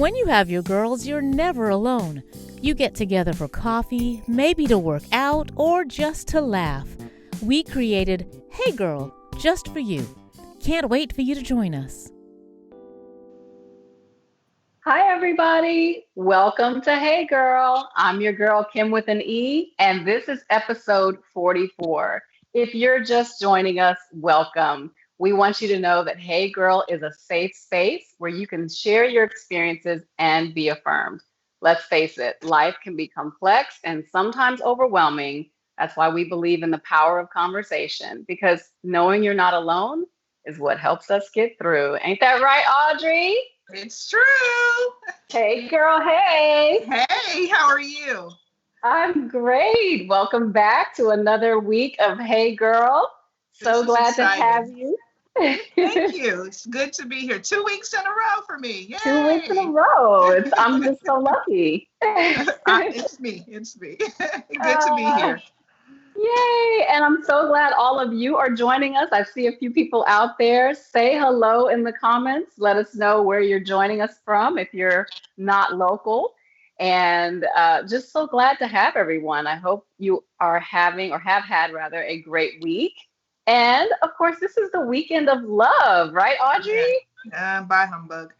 When you have your girls, you're never alone. You get together for coffee, maybe to work out, or just to laugh. We created Hey Girl, just for you. Can't wait for you to join us. Hi, everybody. Welcome to Hey Girl. I'm your girl, Kim with an E, and this is episode 44. If you're just joining us, welcome. We want you to know that Hey Girl is a safe space where you can share your experiences and be affirmed. Let's face it, life can be complex and sometimes overwhelming. That's why we believe in the power of conversation, because knowing you're not alone is what helps us get through. Ain't that right, Audrey? It's true. Hey, girl. Hey. Hey, how are you? I'm great. Welcome back to another week of Hey, girl. So glad to have you. Thank you. It's good to be here. 2 weeks in a row for me. Yay. 2 weeks in a row. I'm just so lucky. It's me. Good to be here. Yay. And I'm so glad all of you are joining us. I see a few people out there. Say hello in the comments. Let us know where you're joining us from if you're not local. And just so glad to have everyone. I hope you are having, or have had rather, a great week. And of course, this is the weekend of love, right, Audrey? Bye, humbug.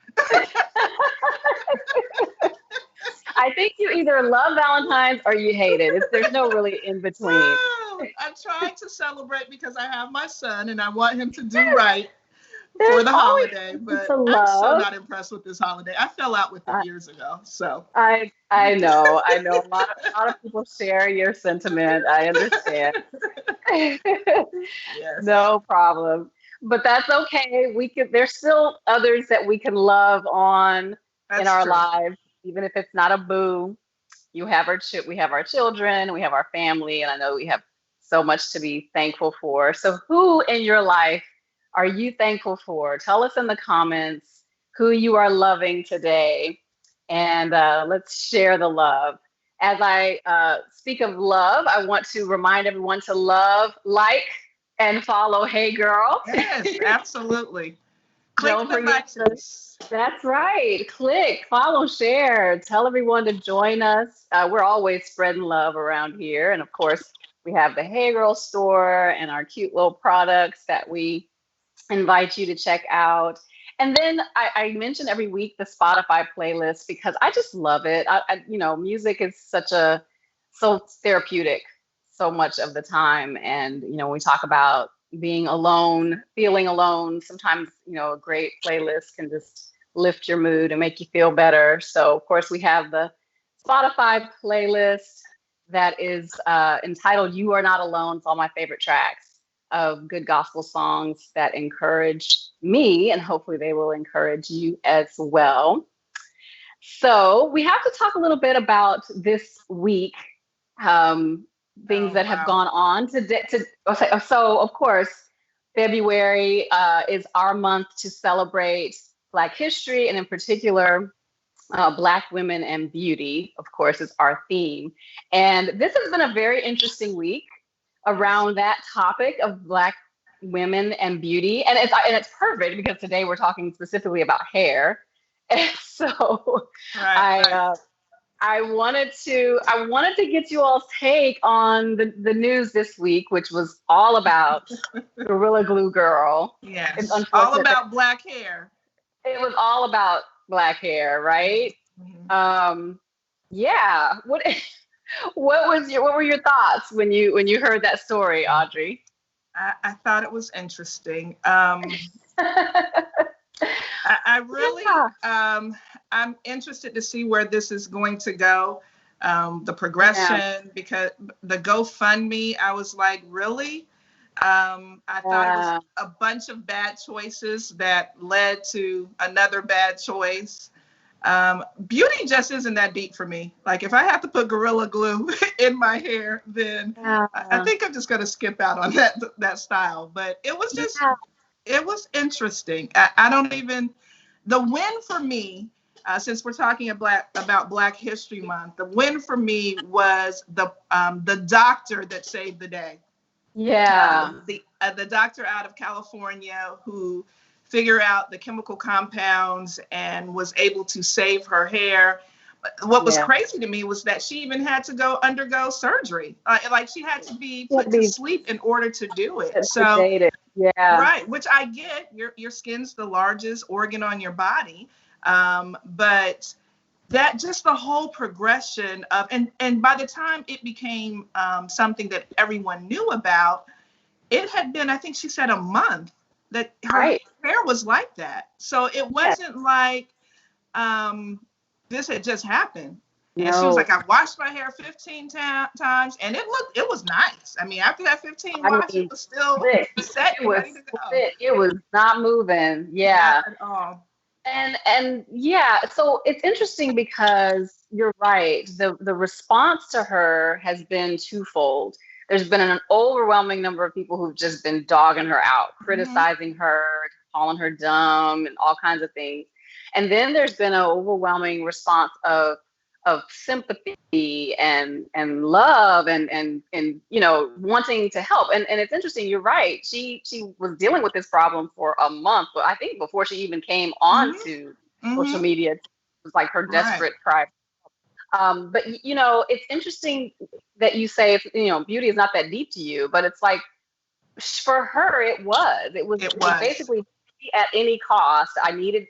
I think you either love Valentine's or you hate it. There's no really in between. Oh, I'm trying to celebrate because I have my son and I want him to do right for the holiday. But I'm so not impressed with this holiday. I fell out with it years ago. So I know. A lot of people share your sentiment. I understand. Yes. No problem. But that's okay. There's still others that we can love on in our lives, even if it's not a boo. We have our children, we have our family, and I know we have so much to be thankful for. So who in your life are you thankful for? Tell us in the comments who you are loving today, and let's share the love. As I speak of love, I want to remind everyone to love, like, and follow Hey Girl. Yes, absolutely. Click the buttons. That's right. Click, follow, share. Tell everyone to join us. We're always spreading love around here. And of course, we have the Hey Girl store and our cute little products that we invite you to check out. And then I mention every week the Spotify playlist because I just love it. Music is so therapeutic so much of the time. And, when we talk about being alone, feeling alone, sometimes, a great playlist can just lift your mood and make you feel better. So, of course, we have the Spotify playlist that is entitled You Are Not Alone. It's all my favorite tracks of good gospel songs that encourage me, and hopefully they will encourage you as well. So we have to talk a little bit about this week, things that have gone on today. So, of course, February is our month to celebrate Black history, and in particular, Black women and beauty, of course, is our theme. And this has been a very interesting week around that topic of Black women and beauty. And it's perfect because today we're talking specifically about hair. And so I wanted to get you all's take on the news this week, which was all about Gorilla Glue Girl. Yes, all about Black hair. It was all about Black hair, right? Mm-hmm. Yeah. What were your thoughts when you heard that story, Audrey? I thought it was interesting. I really, I'm interested to see where this is going to go. The progression, because the GoFundMe, I was like, really? I thought it was a bunch of bad choices that led to another bad choice. Beauty just isn't that deep for me. Like if I have to put Gorilla Glue in my hair, then I think I'm just going to skip out on that style. But it was just, it was interesting. The win for me, since we're talking about Black History Month, the win for me was the doctor that saved the day. Yeah. The doctor out of California who figure out the chemical compounds and was able to save her hair. What was crazy to me was that she even had to undergo surgery. Like she had to be put to sleep in order to do it. So, right, which I get. Your skin's the largest organ on your body, but that just the whole progression of and by the time it became something that everyone knew about, it had been, I think she said, a month that her hair was like that. So it wasn't like this had just happened. And she was like, I've washed my hair 15 times, and it was nice. I mean, after that 15 wash, it was still set and ready to go. It was not moving. Yeah. Not at all. And so it's interesting because you're right. The response to her has been twofold. There's been an overwhelming number of people who've just been dogging her out, criticizing her, calling her dumb, and all kinds of things. And then there's been an overwhelming response of sympathy and love and wanting to help. And it's interesting, you're right. She was dealing with this problem for a month, but I think before she even came on to social media, it was like her desperate cry. But it's interesting that you say, beauty is not that deep to you, but it's like, for her, it was basically at any cost.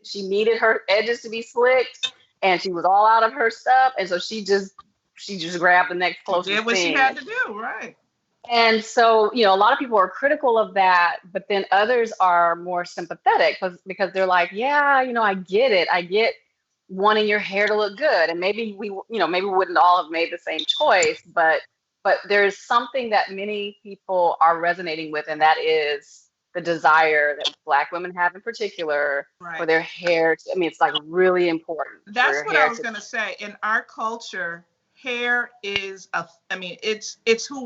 She needed her edges to be slicked, and she was all out of her stuff. And so she just grabbed the next closest thing. Did what she had to do, right. And so, a lot of people are critical of that, but then others are more sympathetic because they're like, yeah, I get it. I get wanting your hair to look good. And maybe we wouldn't all have made the same choice, but there's something that many people are resonating with, and that is the desire that Black women have in particular for their hair. It's like really important. That's what I was going to say. In our culture, hair is it's who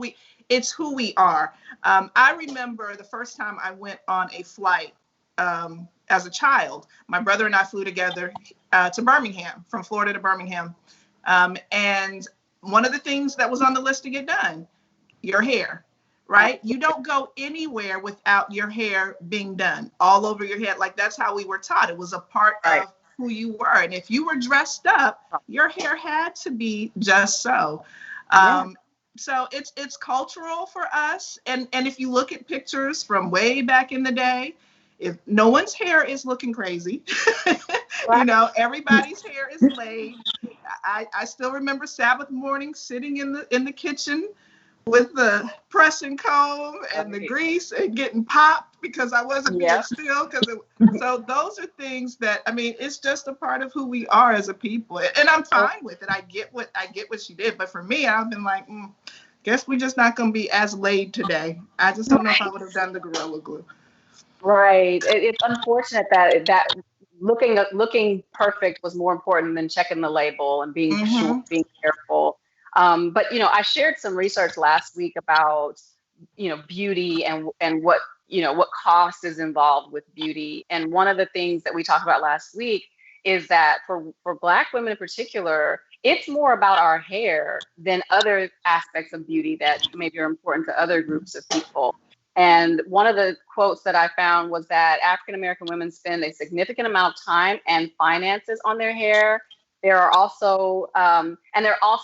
we are. I remember the first time I went on a flight as a child. My brother and I flew together to Birmingham, from Florida to Birmingham. And one of the things that was on the list to get done, your hair, right? You don't go anywhere without your hair being done all over your head. Like, that's how we were taught. It was a part of who you were. And if you were dressed up, your hair had to be just so. So it's cultural for us. And if you look at pictures from way back in the day, if no one's hair is looking crazy, everybody's hair is laid. I still remember Sabbath morning sitting in the kitchen with the pressing comb and the grease and getting popped because I wasn't being still. So those are things that, it's just a part of who we are as a people. And I'm fine with it. I get what she did. But for me, I've been like, guess we're just not going to be as laid today. I just don't know if I would have done the Gorilla Glue. Right. It's unfortunate that looking perfect was more important than checking the label and being sure, being careful. But I shared some research last week about beauty and what what cost is involved with beauty. And one of the things that we talked about last week is that for Black women in particular, it's more about our hair than other aspects of beauty that maybe are important to other groups of people. And one of the quotes that I found was that African-American women spend a significant amount of time and finances on their hair. There are also,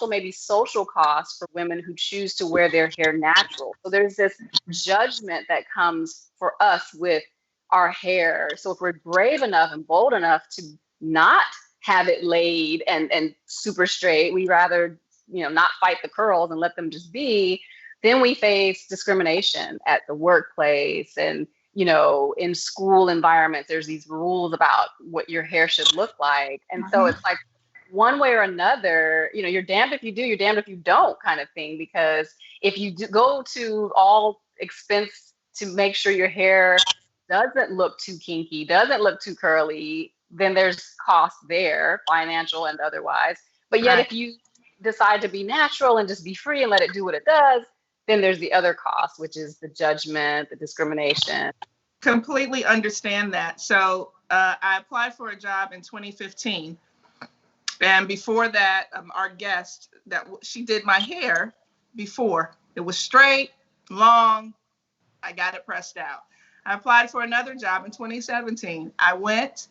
maybe social costs for women who choose to wear their hair natural. So there's this judgment that comes for us with our hair. So if we're brave enough and bold enough to not have it laid and super straight, we rather, not fight the curls and let them just be. Then we face discrimination at the workplace and, in school environments. There's these rules about what your hair should look like. And so it's like one way or another, you're damned if you do, you're damned if you don't kind of thing. Because if you go to all expense to make sure your hair doesn't look too kinky, doesn't look too curly, then there's cost there, financial and otherwise. But yet if you decide to be natural and just be free and let it do what it does, then there's the other cost, which is the judgment, the discrimination. Completely understand that. So I applied for a job in 2015. And before that, our guest, she did my hair before. It was straight, long. I got it pressed out. I applied for another job in 2017. I went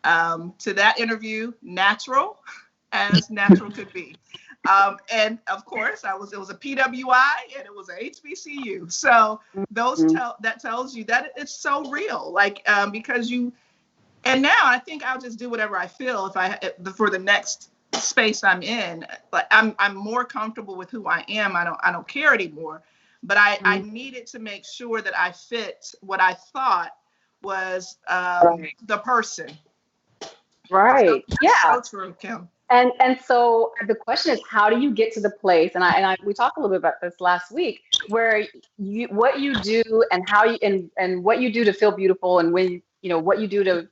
to that interview natural as natural could be. And of course, it was a PWI and it was a HBCU. So that tells you that it's so real. Like, because and now I think I'll just do whatever I feel for the next space I'm in. But I'm more comfortable with who I am. I don't care anymore. But I needed to make sure that I fit what I thought was the person. Right. So true, Kim. And so the question is, how do you get to the place? And we talked a little bit about this last week, where what you do and how you and what you do to feel beautiful, and when what you do to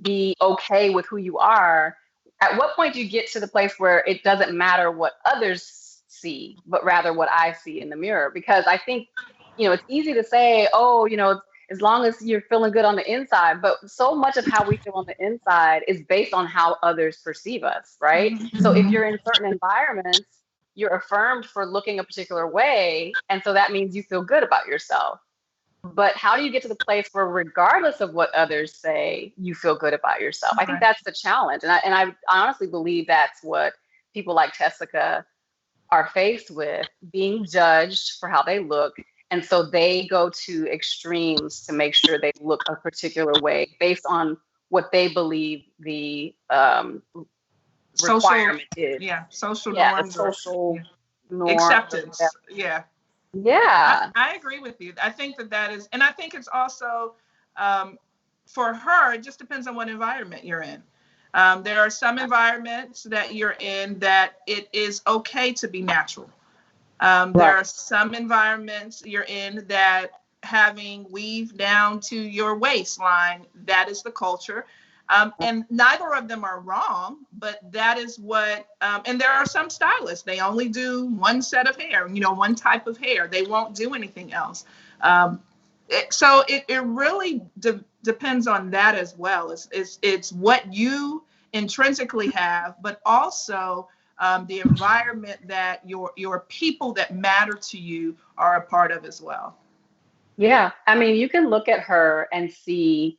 be okay with who you are. At what point do you get to the place where it doesn't matter what others see, but rather what I see in the mirror? Because I think it's easy to say, oh, as long as you're feeling good on the inside, but so much of how we feel on the inside is based on how others perceive us, right? Mm-hmm. So if you're in certain environments, you're affirmed for looking a particular way, and so that means you feel good about yourself. But how do you get to the place where, regardless of what others say, you feel good about yourself? I think that's the challenge, and I honestly believe that's what people like Tessica are faced with, being judged for how they look. And so they go to extremes to make sure they look a particular way based on what they believe the requirement is. Yeah, social norms. Social norms. Acceptance. Yeah. Yeah. I agree with you. I think that is, and I think it's also, for her, it just depends on what environment you're in. There are some environments that you're in that it is okay to be natural. There are some environments you're in that having weave down to your waistline, that is the culture. And neither of them are wrong, but that is what, and there are some stylists, they only do one set of hair, one type of hair. They won't do anything else. So it really depends on that as well. It's what you intrinsically have, but also the environment that your people that matter to you are a part of as well. Yeah. I mean, you can look at her and see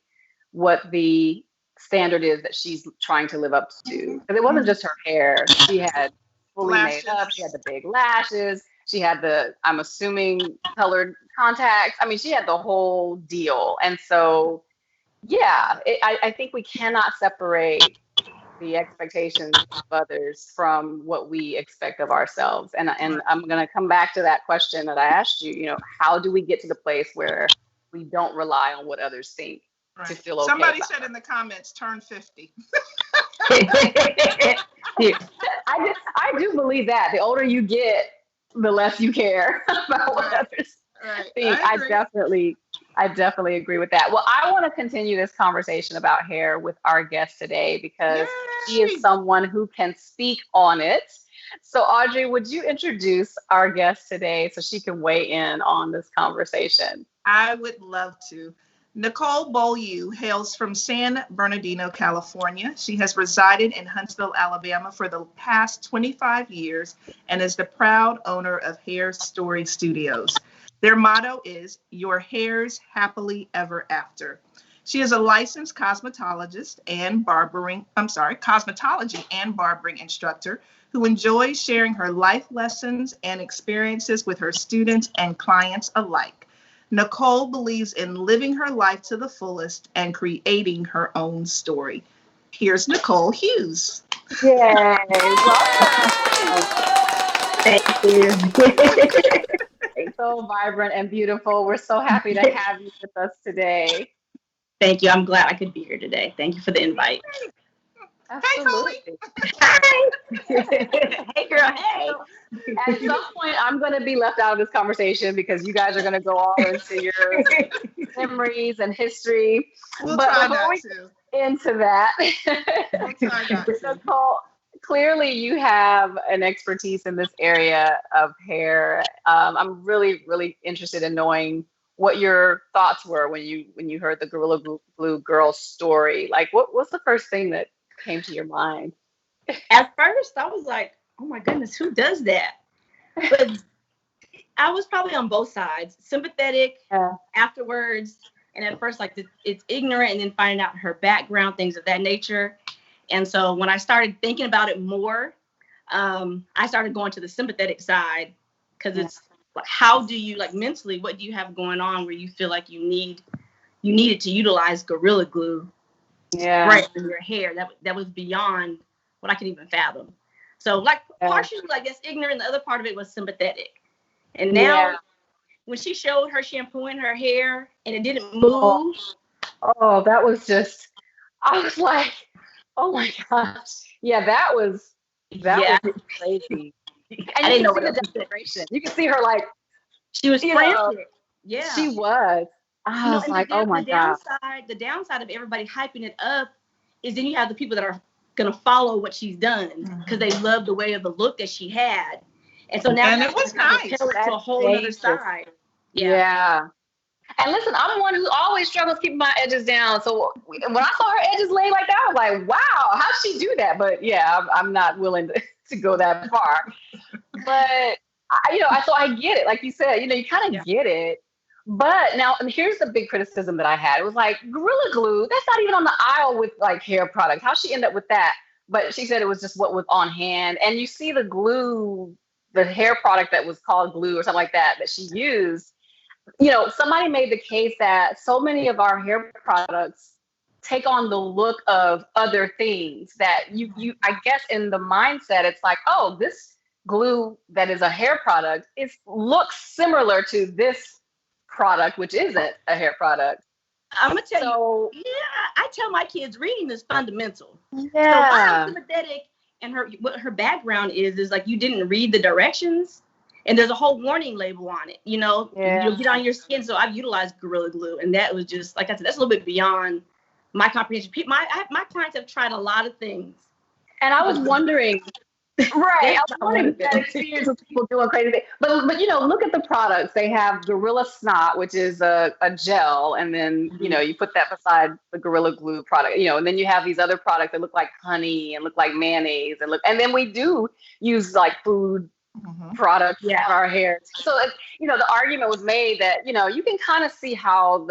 what the standard is that she's trying to live up to. Because it wasn't just her hair. She had fully made up. She had the big lashes. She had I'm assuming, colored contacts. I mean, she had the whole deal. And so, yeah, I think we cannot separate the expectations of others from what we expect of ourselves. And I'm going to come back to that question that I asked you, how do we get to the place where we don't rely on what others think to feel okay? Somebody said in the comments, turn 50. I do believe that. The older you get, the less you care about what others think. I definitely agree with that. Well, I want to continue this conversation about hair with our guest today because she is someone who can speak on it. So Audrey, would you introduce our guest today so she can weigh in on this conversation? I would love to. Nicole Beaulieu hails from San Bernardino, California. She has resided in Huntsville, Alabama for the past 25 years and is the proud owner of Hair Story Studios. Their motto is "Your hair's happily ever after." She is a licensed cosmetology and barbering instructor who enjoys sharing her life lessons and experiences with her students and clients alike. Nicole believes in living her life to the fullest and creating her own story. Here's Nichole Hughes. Yay! Thank you. So vibrant and beautiful. We're so happy to have you with us today. Thank you. I'm glad I could be here today. Thank you for the invite. Absolutely. Hi. Hey, girl. Hey. At some point, I'm going to be left out of this conversation because you guys are going to go all into your memories and history. We'll try not to. Into that, Nicole, clearly you have an expertise in this area of hair. I'm really, really interested in knowing what your thoughts were when you heard the Gorilla Glue girl story. Like, what's the first thing that came to your mind? At first, I was like, oh my goodness, who does that? But I was probably on both sides, sympathetic afterwards. And at first, like, it's ignorant, and then finding out her background, things of that nature. And so when I started thinking about it more, I started going to the sympathetic side, because it's like, how do you, like, mentally, what do you have going on where you feel like you needed to utilize Gorilla Glue right in your hair? That was beyond what I could even fathom. So, like, partially, like, it's ignorant. The other part of it was sympathetic. And now, when she showed her shampoo in her hair and it didn't move. Oh, that was just, I was like, oh my gosh. Yeah, that was crazy. And I didn't know see the desperation. You can see her, like, she was frantic. Yeah. She was. I was like, oh my God. The downside of everybody hyping it up is then you have the people that are going to follow what she's done because they love the way of the look that she had. And so now it was nice. To a whole other side. Yeah. And listen, I'm one who always struggles keeping my edges down. So when I saw her edges laid like that, I was like, wow, how'd she do that? But yeah, I'm not willing to go that far. But, so I get it. Like you said, you kind of get it. But now, and here's the big criticism that I had. It was like, Gorilla Glue, that's not even on the aisle with, like, hair products. How'd she end up with that? But she said it was just what was on hand. And you see the glue, the hair product that was called glue or something like that she used. Somebody made the case that so many of our hair products take on the look of other things that you I guess in the mindset, it's like, oh, this glue that is a hair product looks similar to this product, which isn't a hair product. I'm gonna tell you, I tell my kids reading is fundamental. Yeah. So I'm sympathetic, and what her background is like, you didn't read the directions. And there's a whole warning label on it, you'll get on your skin. So I've utilized Gorilla Glue, and that was just, like I said, that's a little bit beyond my comprehension. My clients have tried a lot of things. And I was wondering, I was wondering that experience with people doing crazy things. But look at the products. They have Gorilla Snot, which is a gel, and then, you put that beside the Gorilla Glue product, and then you have these other products that look like honey and look like mayonnaise and then we do use, like, food products for our hair. So the argument was made that you can kind of see how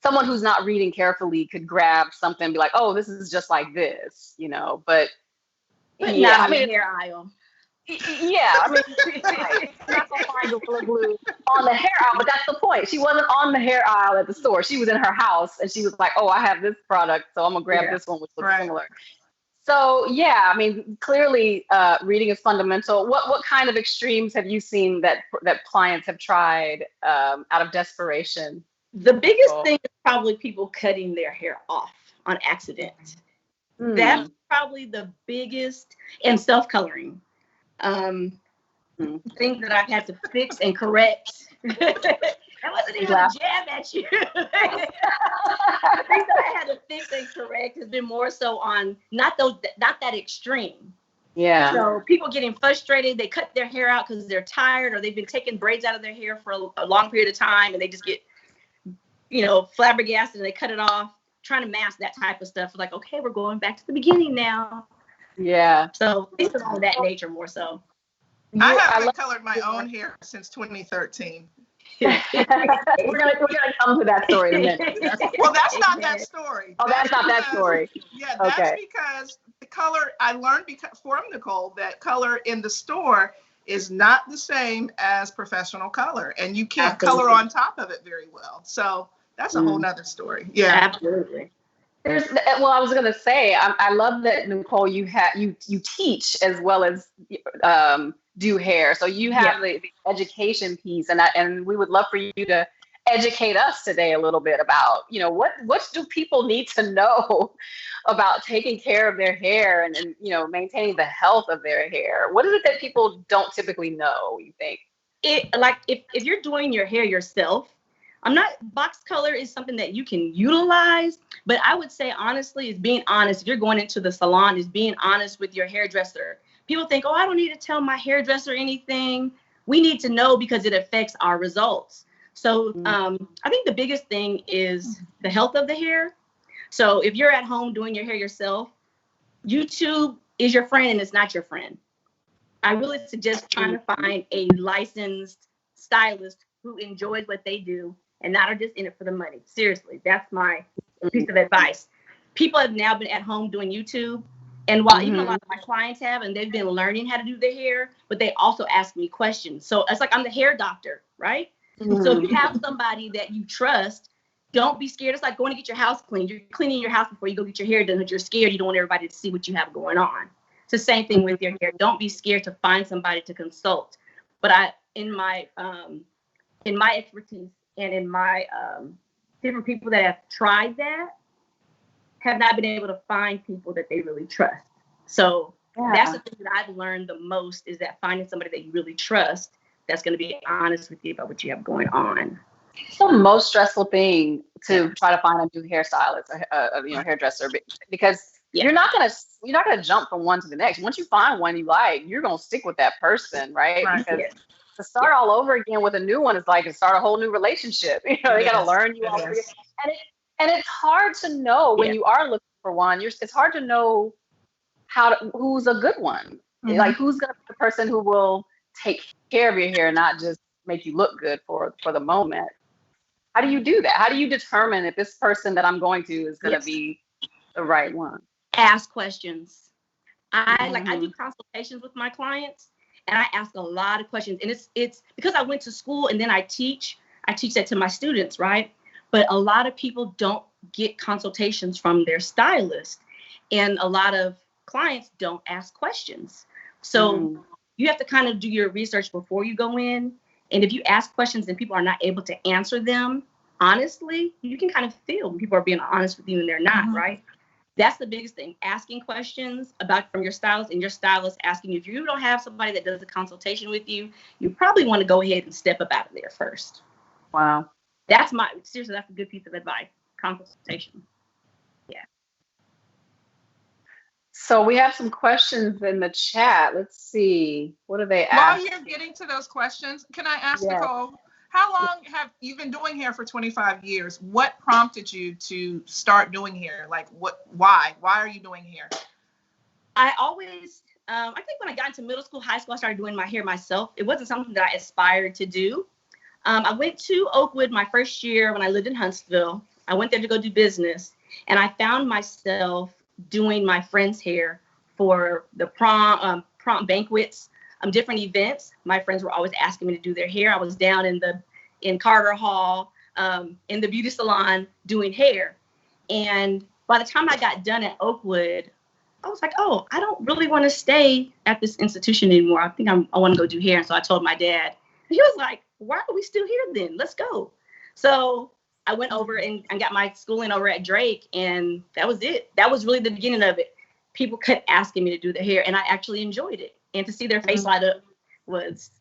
someone who's not reading carefully could grab something and be like, oh, this is just like this, but not in the hair aisle. Yeah, I mean, it's not gonna find Gorilla Glue on the hair aisle, but that's the point. She wasn't on the hair aisle at the store. She was in her house, and she was like, oh, I have this product, so I'm gonna grab this one, which looks similar. So, yeah, I mean, clearly reading is fundamental. What kind of extremes have you seen that clients have tried out of desperation? The biggest thing is probably people cutting their hair off on accident. That's probably the biggest, and self-coloring. Things that I've had to fix and correct. I wasn't even a jab at you. The things that I had to fix and correct has been more so on not that extreme. Yeah. So people getting frustrated, they cut their hair out because they're tired, or they've been taking braids out of their hair for a long period of time, and they just get, flabbergasted, and they cut it off, trying to mask that type of stuff. Like, okay, we're going back to the beginning now. Yeah. So things of that nature more so. I haven't colored my own hair since 2013. we're gonna come to that story in a minute. Well, that's not that story. Oh, that's not that story. Yeah, that's because the color, I learned from Nicole that color in the store is not the same as professional color, and you can't color on top of it very well. So that's a whole nother story. Yeah, absolutely. I was gonna say, I love that, Nicole, you teach as well as do hair. So you have the education piece, and we would love for you to educate us today a little bit about, what do people need to know about taking care of their hair and maintaining the health of their hair? What is it that people don't typically know, you think? If you're doing your hair yourself, box color is something that you can utilize, but I would say, honestly, is being honest. If you're going into the salon, is being honest with your hairdresser. People think, oh, I don't need to tell my hairdresser anything. We need to know because it affects our results. So I think the biggest thing is the health of the hair. So if you're at home doing your hair yourself, YouTube is your friend and it's not your friend. I really suggest trying to find a licensed stylist who enjoys what they do and not are just in it for the money. Seriously, that's my piece of advice. People have now been at home doing YouTube. And while even a lot of my clients have, and they've been learning how to do their hair, but they also ask me questions. So it's like I'm the hair doctor, right? So if you have somebody that you trust, don't be scared. It's like going to get your house cleaned. You're cleaning your house before you go get your hair done, but you're scared. You don't want everybody to see what you have going on. It's the same thing with your hair. Don't be scared to find somebody to consult. But in my expertise and in my different people that have tried that, have not been able to find people that they really trust. So that's the thing that I've learned the most, is that finding somebody that you really trust that's going to be honest with you about what you have going on. It's the most stressful thing to try to find a new hairstylist, hairdresser, because you're not gonna jump from one to the next. Once you find one you like, you're gonna stick with that person, right? Because to start all over again with a new one is like to start a whole new relationship. They gotta learn you all over again. And it's hard to know when you are looking for one. It's hard to know who's a good one. Like who's gonna be the person who will take care of your hair, not just make you look good for the moment. How do you do that? How do you determine if this person that I'm going to is going to be the right one? Ask questions. I do consultations with my clients, and I ask a lot of questions. And it's because I went to school and then I teach that to my students, right? But a lot of people don't get consultations from their stylist, and a lot of clients don't ask questions. So you have to kind of do your research before you go in. And if you ask questions and people are not able to answer them honestly, you can kind of feel when people are being honest with you and they're not, right? That's the biggest thing. Asking questions from your stylist, and your stylist asking you. If you don't have somebody that does a consultation with you, you probably want to go ahead and step up out of there first. Wow. Seriously, that's a good piece of advice. Consultation. Yeah. So we have some questions in the chat. Let's see. What do they ask? While you're getting to those questions, can I ask Nicole, how long have you been doing hair for 25 years? What prompted you to start doing hair? Like why are you doing hair? I always, I think when I got into middle school, high school, I started doing my hair myself. It wasn't something that I aspired to do. I went to Oakwood my first year when I lived in Huntsville. I went there to go do business, and I found myself doing my friends' hair for the prom banquets, different events. My friends were always asking me to do their hair. I was down in Carter Hall, in the beauty salon doing hair. And by the time I got done at Oakwood, I was like, oh, I don't really want to stay at this institution anymore. I think I want to go do hair. And so I told my dad. He was like, why are we still here then? Let's go. So I went over and got my schooling over at Drake, and that was it. That was really the beginning of it. People kept asking me to do their hair, and I actually enjoyed it. And to see their face light up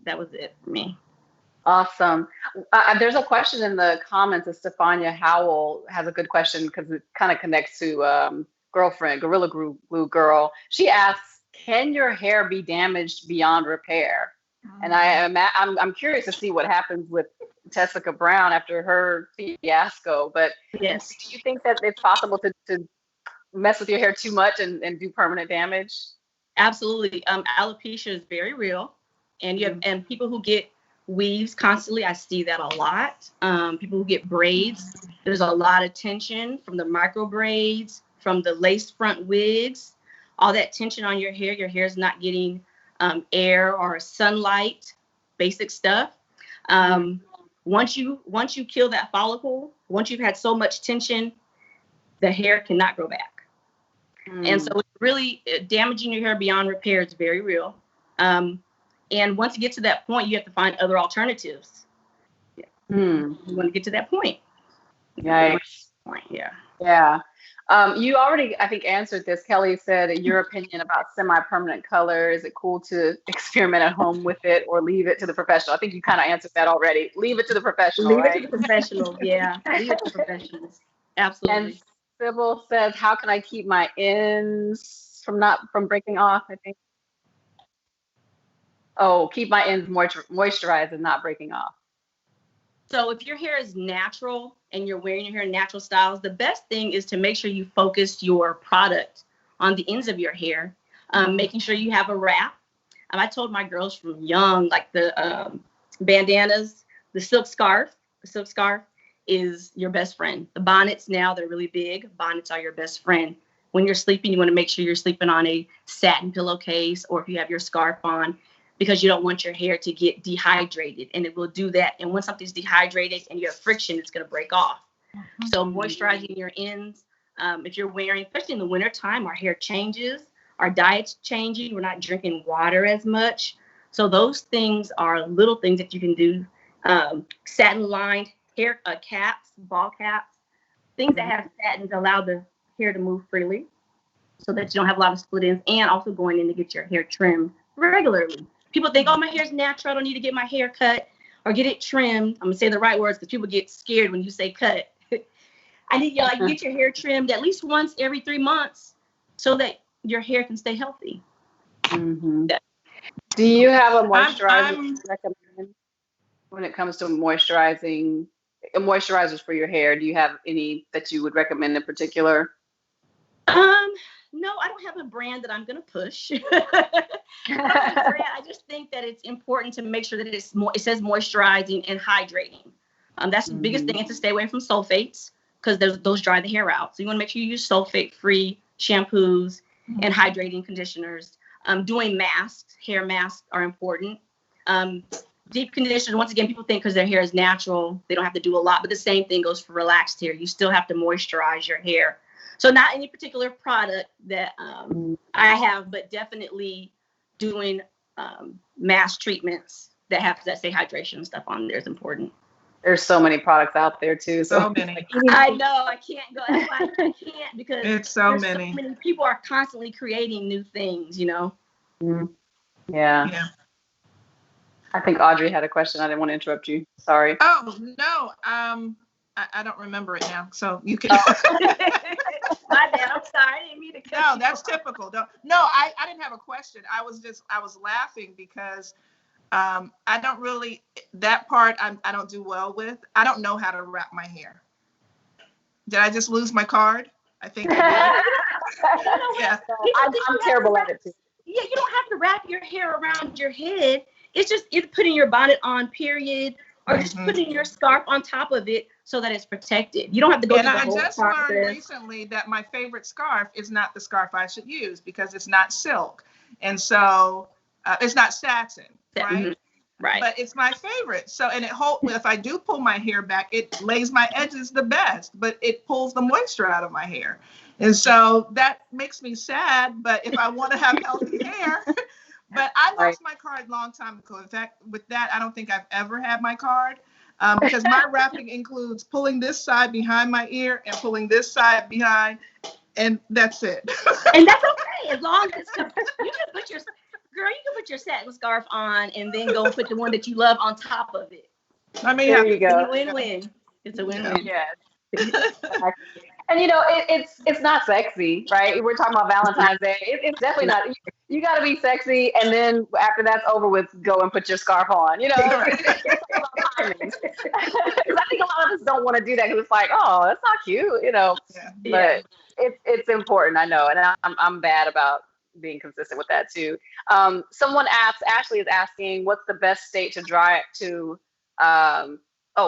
that was it for me. Awesome. There's a question in the comments. Stefania Howell has a good question because it kind of connects to Gorilla Glue Girl. She asks, can your hair be damaged beyond repair? And I'm curious to see what happens with Tessica Brown after her fiasco. But do you think that it's possible to mess with your hair too much and do permanent damage? Absolutely. Alopecia is very real. And you have and people who get weaves constantly, I see that a lot. People who get braids, there's a lot of tension from the micro braids, from the lace front wigs, all that tension on your hair is not getting air or sunlight, basic stuff. Once you kill that follicle, once you've had so much tension, the hair cannot grow back. And so it's really damaging your hair beyond repair is very real. And once you get to that point, you have to find other alternatives. You want to get to that point. Yikes. Yeah. You already, I think, answered this. Kelly said, your opinion about semi-permanent color. Is it cool to experiment at home with it or leave it to the professional? I think you kind of answered that already. Leave it to the professional, right? Leave it to the professional, yeah. Leave it to professionals. Absolutely. And Sybil says, how can I keep my ends from breaking off, I think? Oh, keep my ends moisturized and not breaking off. So if your hair is natural and you're wearing your hair in natural styles, the best thing is to make sure you focus your product on the ends of your hair, making sure you have a wrap. I told my girls from young, like the bandanas, the silk scarf, is your best friend. The bonnets now, they're really big. Bonnets are your best friend. When you're sleeping, you want to make sure you're sleeping on a satin pillowcase, or if you have your scarf on, because you don't want your hair to get dehydrated, and it will do that. And when something's dehydrated and you have friction, it's going to break off. So moisturizing your ends, if you're wearing, especially in the wintertime, our hair changes, our diet's changing, we're not drinking water as much. So those things are little things that you can do. Satin lined hair caps, ball caps, things that have satins allow the hair to move freely so that you don't have a lot of split ends, and also going in to get your hair trimmed regularly. People think, oh, my hair's natural, I don't need to get my hair cut or get it trimmed. I'm gonna say the right words because people get scared when you say cut. I need you to get your hair trimmed at least once every 3 months so that your hair can stay healthy. Mm-hmm. Do you have a moisturizer you recommend when it comes to moisturizers for your hair? Do you have any that you would recommend in particular? No, I don't have a brand that I'm going to push. I just think that it's important to make sure that it says moisturizing and hydrating. That's the biggest thing, is to stay away from sulfates, because those dry the hair out. So you want to make sure you use sulfate-free shampoos and hydrating conditioners. Doing masks, hair masks are important. Deep conditioners, once again, people think because their hair is natural, they don't have to do a lot, but the same thing goes for relaxed hair. You still have to moisturize your hair. So not any particular product that I have, but definitely doing mask treatments that say hydration and stuff on there is important. There's so many products out there too. So many. I know, I can't go. That's why I can't, because it's so many. People are constantly creating new things, you know? Yeah. I think Audrey had a question. I didn't want to interrupt you. Sorry. Oh, no. I don't remember it now. So you can. My bad. I'm sorry. I didn't mean to cut No, you that's off. typical. I didn't have a question. I was laughing because I don't really, that part I don't do well with. I don't know how to wrap my hair. Did I just lose my card? I think I did. Yeah. I'm terrible at it too. Yeah, you don't have to wrap your hair around your head. It's just putting your bonnet on, period, or just putting your scarf on top of it so that it's protected. You don't have to go through the whole process. And I just learned recently that my favorite scarf is not the scarf I should use, because it's not silk. And so it's not satin, right? Right. But it's my favorite. So, and if I do pull my hair back, it lays my edges the best, but it pulls the moisture out of my hair. And so that makes me sad. But if I want to have healthy hair, but I lost my card a long time ago. In fact, with that, I don't think I've ever had my card, because my wrapping includes pulling this side behind my ear and pulling this side behind, and that's it. And that's okay, as long as you can put your satin scarf on and then go put the one that you love on top of it. I mean, there you go. It's a win-win. It's a win-win. Yeah. And it's not sexy, right? We're talking about Valentine's Day. It's definitely not. You got to be sexy, and then after that's over with, go and put your scarf on. It's about timing. Because I think a lot of us don't want to do that, because it's like, oh, that's not cute, But it's important, I know, and I'm bad about being consistent with that too. Someone Ashley is asking, what's the best state to dry it to?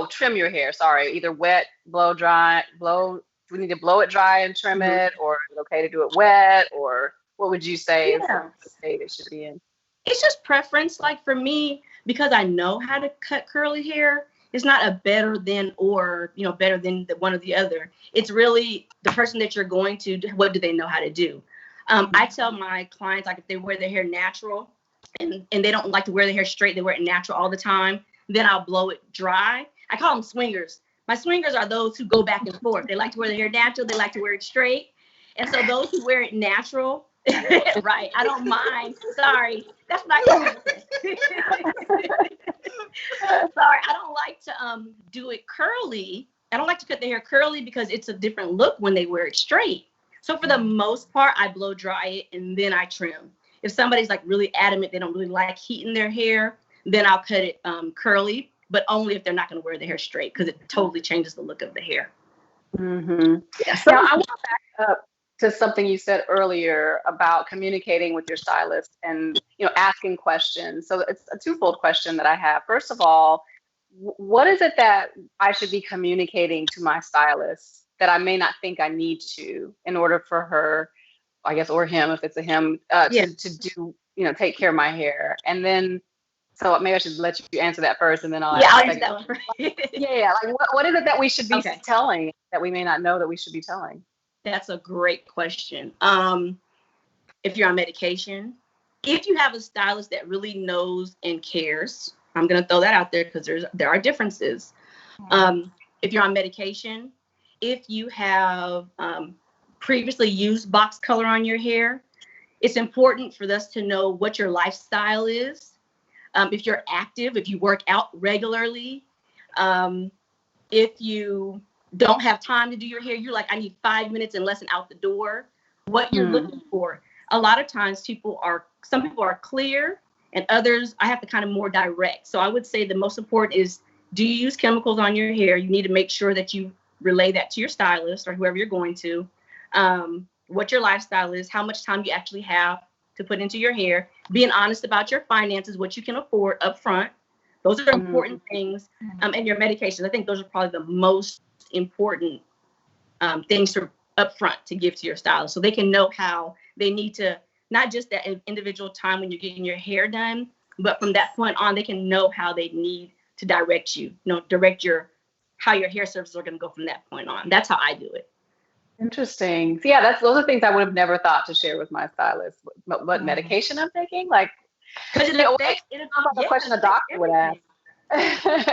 Trim your hair. Sorry, either wet, blow dry. Do we need to blow it dry and trim it, or is it okay to do it wet, or what would you say is the state it should be in? It's just preference. Like for me, because I know how to cut curly hair, it's not a better than or better than the one or the other. It's really the person that you're going to. What do they know how to do? I tell my clients, like, if they wear their hair natural and they don't like to wear their hair straight, they wear it natural all the time, then I'll blow it dry. I call them swingers. My swingers are those who go back and forth. They like to wear their hair natural. They like to wear it straight. And so those who wear it natural, right, I don't mind. Sorry. That's what I call it. Sorry, I don't like to do it curly. I don't like to cut the hair curly because it's a different look when they wear it straight. So for the most part, I blow dry it and then I trim. If somebody's like really adamant, they don't really like heat in their hair, then I'll cut it curly, but only if they're not going to wear the hair straight, because it totally changes the look of the hair. Yeah. So I want to back up to something you said earlier about communicating with your stylist and asking questions. So it's a twofold question that I have. First of all, what is it that I should be communicating to my stylist that I may not think I need to in order for her, I guess, or him, if it's a him, to do, take care of my hair? And then, so maybe I should let you answer that first, and then I'll I'll ask answer that one first. Yeah. Like, what is it that we should be Okay. telling that we may not know that we should be telling? That's a great question. If you're on medication, if you have a stylist that really knows and cares, I'm going to throw that out there because there are differences. If you're on medication, if you have previously used box color on your hair, it's important for us to know what your lifestyle is. If you're active, if you work out regularly, if you don't have time to do your hair, you're like, I need 5 minutes and less and out the door, what you're looking for. A lot of times some people are clear and others, I have to kind of more direct. So I would say the most important is, do you use chemicals on your hair? You need to make sure that you relay that to your stylist or whoever you're going to, what your lifestyle is, how much time you actually have to put into your hair, being honest about your finances, what you can afford up front. Those are important things. And your medications. I think those are probably the most important things to up front to give to your stylist, so they can know how they need to, not just that individual time when you're getting your hair done, but from that point on, they can know how they need to direct you, direct how your hair services are going to go from that point on. That's how I do it. Interesting. So yeah, those are things I would have never thought to share with my stylist. What medication I'm taking, like, because it affects the question a doctor would ask.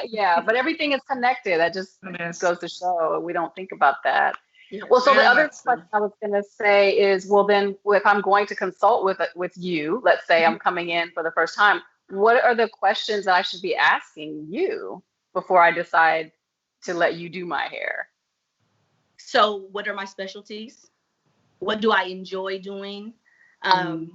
Yeah, but everything is connected. That just goes to show we don't think about that. Yeah, well, so the other question I was going to say is, well, then if I'm going to consult with you, let's say I'm coming in for the first time, what are the questions that I should be asking you before I decide to let you do my hair? So what are my specialties? What do I enjoy doing? The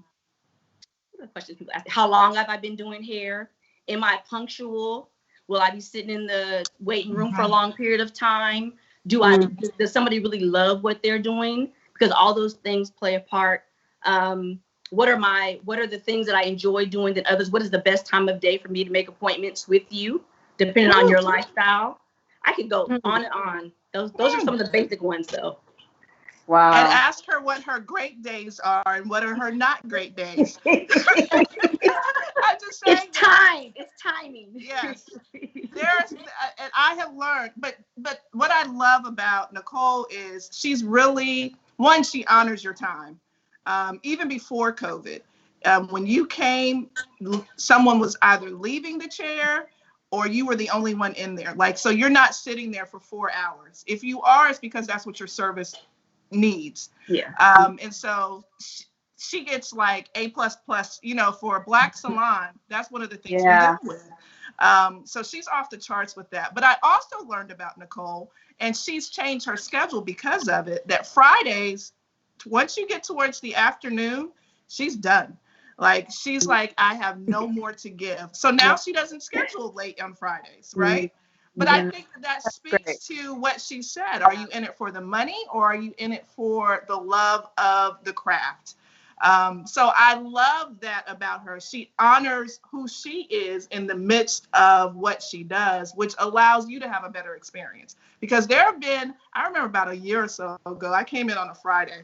questions people ask, how long have I been doing hair? Am I punctual? Will I be sitting in the waiting room for a long period of time? Does somebody really love what they're doing? Because all those things play a part. What are the things that I enjoy doing than others? What is the best time of day for me to make appointments with you, depending on your lifestyle? I could go on and on. Those are some of the basic ones, though. Wow. And ask her what her great days are and what are her not great days. I'm just saying. It's timing. Yes. And I have learned, but what I love about Nicole is she's really, she honors your time. Even before COVID, when you came, someone was either leaving the chair or you were the only one in there. Like, so you're not sitting there for 4 hours. If you are, it's because that's what your service needs. Yeah. And so she gets like A++, for a Black salon. That's one of the things we deal with. So she's off the charts with that. But I also learned about Nicole, and she's changed her schedule because of it, that Fridays, once you get towards the afternoon, she's done. Like, she's like, I have no more to give. So now she doesn't schedule late on Fridays, right? But I think that speaks to what she said. Are you in it for the money, or are you in it for the love of the craft? So I love that about her. She honors who she is in the midst of what she does, which allows you to have a better experience. Because I remember about a year or so ago, I came in on a Friday.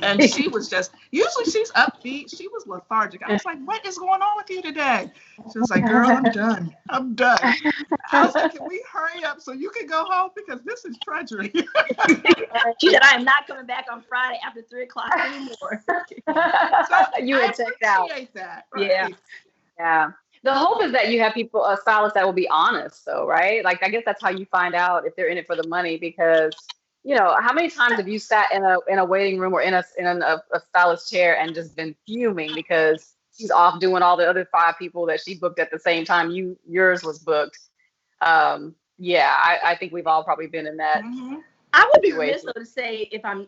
And she was usually she's upbeat. She was lethargic. I was like, what is going on with you today? She was like, girl, I'm done. I was like, can we hurry up so you can go home? Because this is treachery. She said, I am not coming back on Friday after 3:00 anymore. So you would check out. That. Right? Yeah. The hope is that you have stylists that will be honest, though, right? Like, I guess that's how you find out if they're in it for the money, because how many times have you sat in a waiting room or in a stylist chair and just been fuming because she's off doing all the other 5 people that she booked at the same time yours was booked? I think we've all probably been in that. I would be remiss to say it's not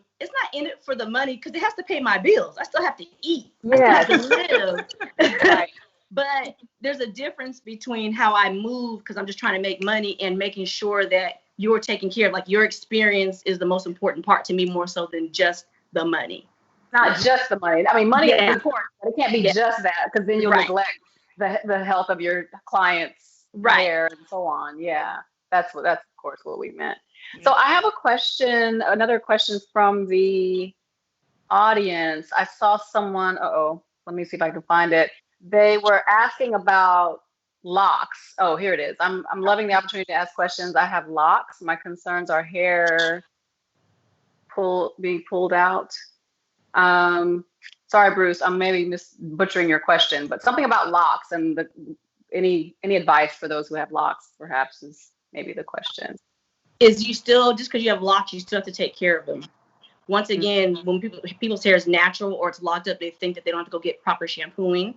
in it for the money, because it has to pay my bills. I still have to eat. I still have to live. Right. But there's a difference between how I move, because I'm just trying to make money, and making sure that you're taken care of. Like, your experience is the most important part to me, more so than just the money. Not just the money. I mean, money is important, but it can't be just that, because then you'll neglect the health of your clients hair and so on. Yeah, that's of course what we meant. So I have a question, another question from the audience. I saw someone, let me see if I can find it. They were asking about locks. Oh, here it is. I'm loving the opportunity to ask questions. I have locks. My concerns are hair being pulled out. Sorry, Bruce, I'm maybe butchering your question, but something about locks and any advice for those who have locks, perhaps, is maybe the question. Is you still, just because you have locks, you still have to take care of them. Once again, when people's hair is natural or it's locked up, they think that they don't have to go get proper shampooing,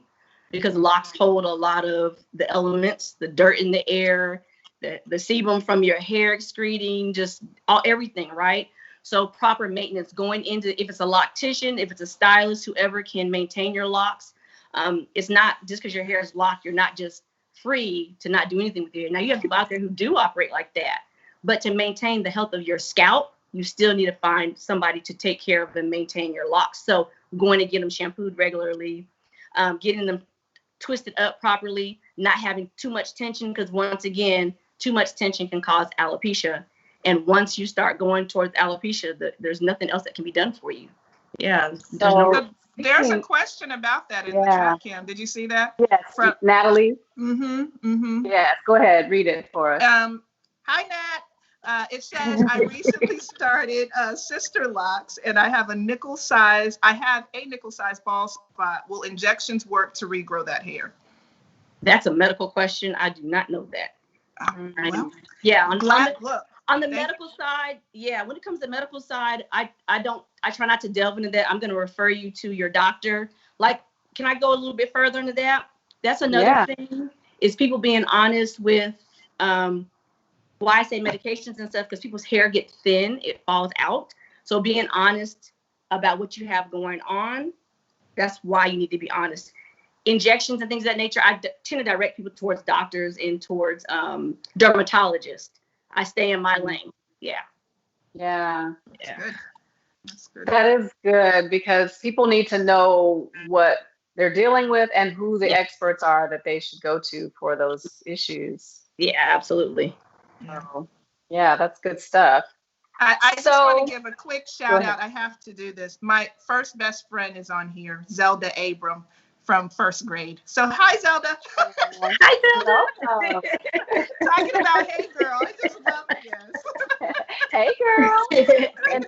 because locks hold a lot of the elements, the dirt in the air, the sebum from your hair excreting, just everything, right? So proper maintenance going into, if it's a loctician, if it's a stylist, whoever can maintain your locks. It's not just because your hair is locked, you're not just free to not do anything with your hair. Now, you have people out there who do operate like that, but to maintain the health of your scalp, you still need to find somebody to take care of and maintain your locks. So going to get them shampooed regularly, getting them twisted up properly, not having too much tension, because once again, too much tension can cause alopecia. And once you start going towards alopecia, there's nothing else that can be done for you. Yeah. There's a question about that in the chat, Kim. Did you see that? Yes, from Natalie. Yes, go ahead, read it for us. Hi, Nat. It says, I recently started Sister Locks, and I have a nickel size bald spot. Will injections work to regrow that hair? That's a medical question. I do not know that. Well, yeah, on the medical side, yeah, when it comes to medical side, I try not to delve into that. I'm going to refer you to your doctor. Like, can I go a little bit further into that? That's another thing, is people being honest with, why I say medications and stuff, because people's hair get thin, it falls out. So being honest about what you have going on, that's why you need to be honest. Injections and things of that nature, I tend to direct people towards doctors and towards dermatologists. I stay in my lane. Yeah. That's good. That is good, because people need to know what they're dealing with and who the experts are that they should go to for those issues. Yeah, absolutely. So, yeah, that's good stuff. I just want to give a quick shout out. I have to do this. My first best friend is on here, Zelda Abram from first grade. So hi, Zelda. Hi, Zelda. Talking about Hey Girl. I just love this. Hey Girl. and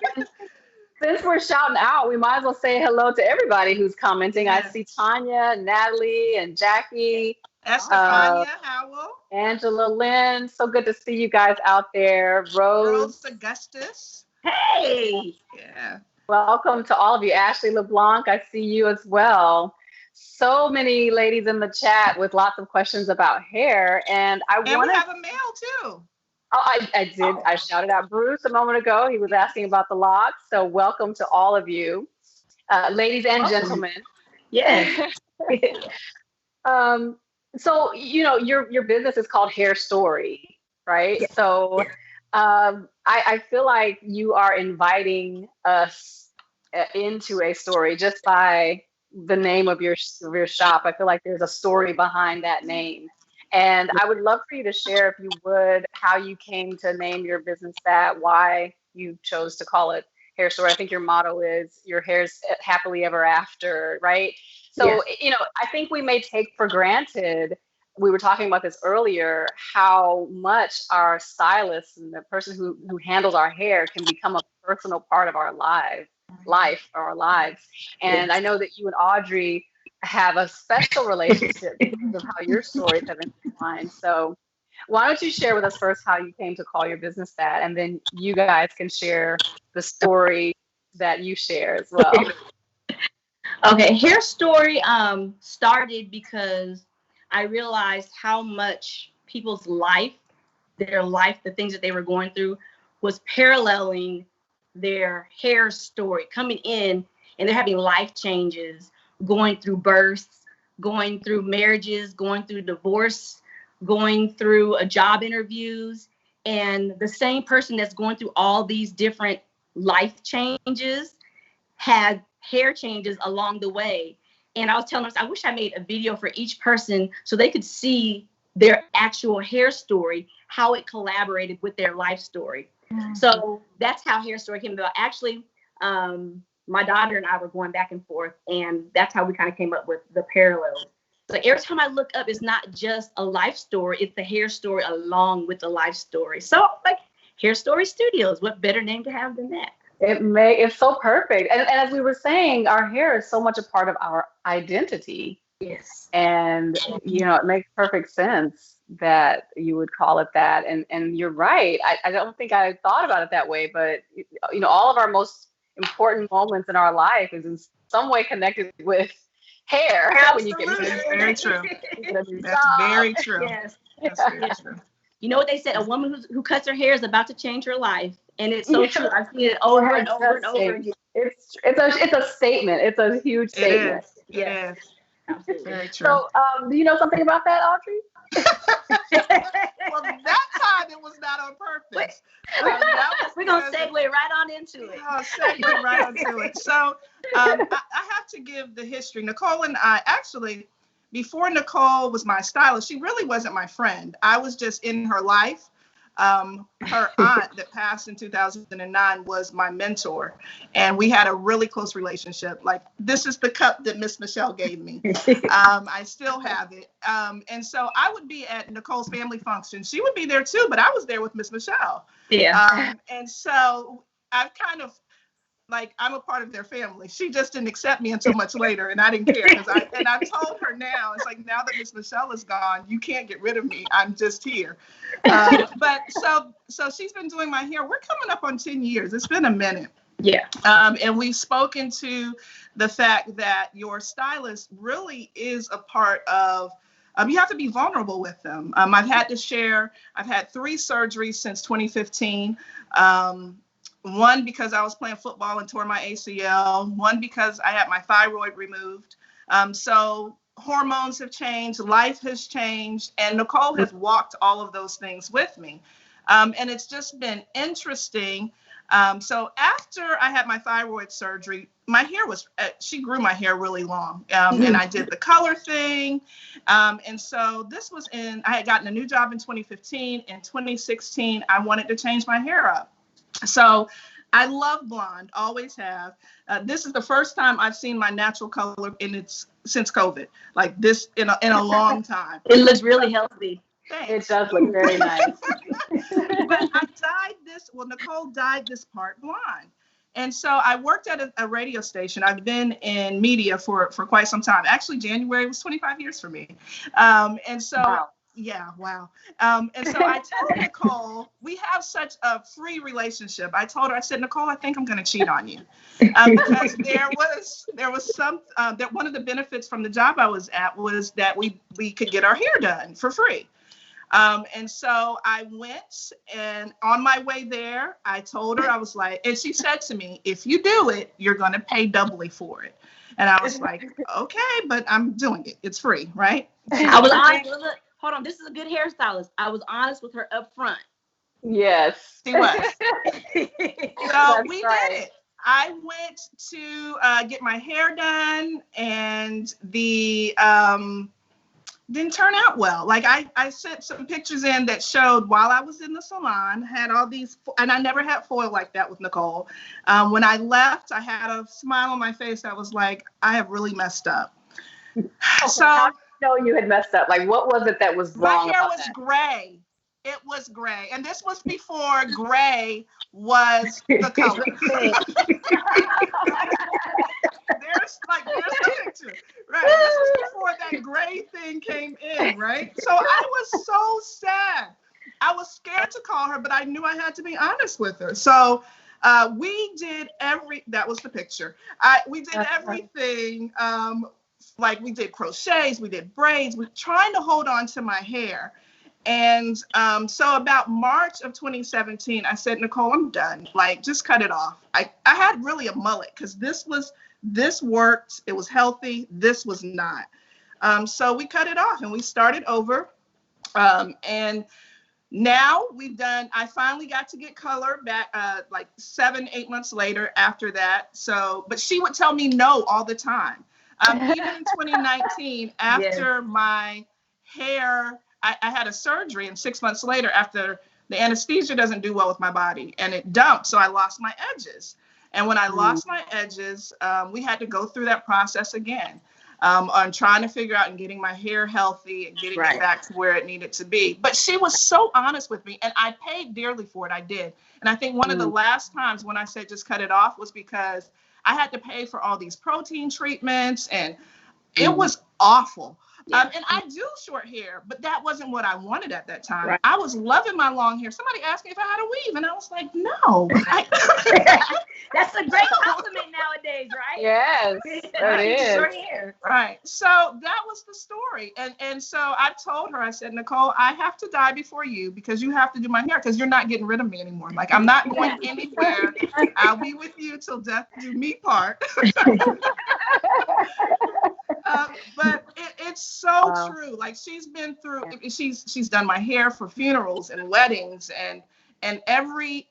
since we're shouting out, we might as well say hello to everybody who's commenting. I see Tanya, Natalie, and Jackie. Estefania Howell. Angela Lynn. So good to see you guys out there. Rose Augustus. Hey. Yeah. Welcome to all of you. Ashley LeBlanc, I see you as well. So many ladies in the chat with lots of questions about hair. And we have a male too. Oh, I did. Oh. I shouted out Bruce a moment ago. He was asking about the locks. So welcome to all of you, ladies and gentlemen. Yes. So, your business is called Hair Story, right? Yes. So I feel like you are inviting us into a story just by the name of your shop. I feel like there's a story behind that name. And I would love for you to share, if you would, how you came to name your business that, why you chose to call it Hair Story. I think your motto is your hair's happily ever after, right? So, I think we may take for granted, we were talking about this earlier, how much our stylist and the person who handles our hair can become a personal part of our lives. And I know that you and Audree have a special relationship because of how your stories have intertwined. So why don't you share with us first how you came to call your business that, and then you guys can share the story that you share as well. Okay, Hair Story started because I realized how much people's life, the things that they were going through, was paralleling their hair story, coming in and they're having life changes, going through births, going through marriages, going through divorce, going through job interviews. And the same person that's going through all these different life changes had hair changes along the way. And I was telling us, I wish I made a video for each person so they could see their actual hair story, how it collaborated with their life story. So that's how Hair Story came about. Actually, my daughter and I were going back and forth, and that's how we kind of came up with the parallels. So every time I look up, it's not just a life story, it's the hair story along with the life story. So like Hair Story Studios, what better name to have than that? It's so perfect. And as we were saying, our hair is so much a part of our identity. Yes. And, it makes perfect sense that you would call it that. And you're right. I don't think I thought about it that way, but, all of our most important moments in our life is in some way connected with hair. Absolutely. When you get very true. That's very true. Yes. That's very true. You know what they said? A woman who cuts her hair is about to change her life, and it's so true. I've seen it over and over and over again. It's a statement. It's a huge statement. It is. Absolutely. Very true. So, do you know something about that, Audrey? Well, that time it was not on purpose. We're going to segue right on into it. Segue right onto it. So I have to give the history. Nicole and I, actually, before Nicole was my stylist, she really wasn't my friend. I was just in her life. Her aunt that passed in 2009 was my mentor, and we had a really close relationship. Like, this is the cup that Miss Michelle gave me. I still have it. And so I would be at Nicole's family function. She would be there too, but I was there with Miss Michelle. Yeah. And so I've kind of, like, I'm a part of their family. She just didn't accept me until much later, and I didn't care. And I've told her now, it's like, now that Miss Michelle is gone, you can't get rid of me. I'm just here. But so she's been doing my hair. We're coming up on 10 years. It's been a minute. Yeah. And we've spoken to the fact that your stylist really is a part of, you have to be vulnerable with them. I've had 3 surgeries since 2015. One because I was playing football and tore my ACL. One because I had my thyroid removed. So hormones have changed, life has changed, and Nicole has walked all of those things with me. And it's just been interesting. So after I had my thyroid surgery, my hair she grew my hair really long. And I did the color thing. And so I had gotten a new job in 2015. In 2016, I wanted to change my hair up. So I love blonde, always have. This is the first time I've seen my natural color since COVID, like this in a long time. It looks really healthy. Thanks. It does look very nice. But Nicole dyed this part blonde. And so I worked at a radio station. I've been in media for quite some time. Actually, January was 25 years for me. And so. Wow. Yeah, wow. And so I told Nicole, we have such a free relationship. I told her, I said, Nicole, I think I'm going to cheat on you. Because there was some, that one of the benefits from the job I was at was that we could get our hair done for free. And so I went, and on my way there, I told her, I was like, and she said to me, if you do it, you're going to pay doubly for it. And I was like, okay, but I'm doing it. It's free, right? I was honest. Look, hold on. This is a good hairstylist. I was honest with her up front. Yes. She was. So we did it. I went to get my hair done, and the didn't turn out well. Like I sent some pictures in that showed while I was in the salon, had all these, and I never had foil like that with Nicole. When I left, I had a smile on my face. I was like, I have really messed up. So how did you know you had messed up? Like, what was it that was wrong? My hair was gray. It was gray. And this was before gray was the color. There's a picture. Right. This was before that gray thing came in, right? So I was so sad. I was scared to call her, but I knew I had to be honest with her. So we did that was the picture. We did everything. Like we did crochets, we did braids, we were trying to hold on to my hair. And so about March of 2017, I said, Nicole, I'm done. Like, just cut it off. I had really a mullet because this worked. It was healthy. This was not. So we cut it off and we started over. And now I finally got to get color back like 7-8 months later after that. So, but she would tell me no all the time. Even in 2019, after my hair I had a surgery, and 6 months later, after the anesthesia doesn't do well with my body, and it dumped, so I lost my edges. And when I lost my edges, we had to go through that process again, on trying to figure out and getting my hair healthy and getting it back to where it needed to be. But she was so honest with me, and I paid dearly for it. I did. And I think one of the last times when I said just cut it off was because I had to pay for all these protein treatments, and it was awful. And I do short hair, but that wasn't what I wanted at that time. I was loving my long hair. Somebody asked me if I had a weave, and I was like, no. That's a great compliment nowadays, right? Yes, it is. Short hair. Right. So that was the story. And so I told her, I said, Nicole, I have to die before you because you have to do my hair because you're not getting rid of me anymore. Like, I'm not going anywhere. I'll be with you till death do me part. But it's so true. Like, she's been through, she's done my hair for funerals and weddings and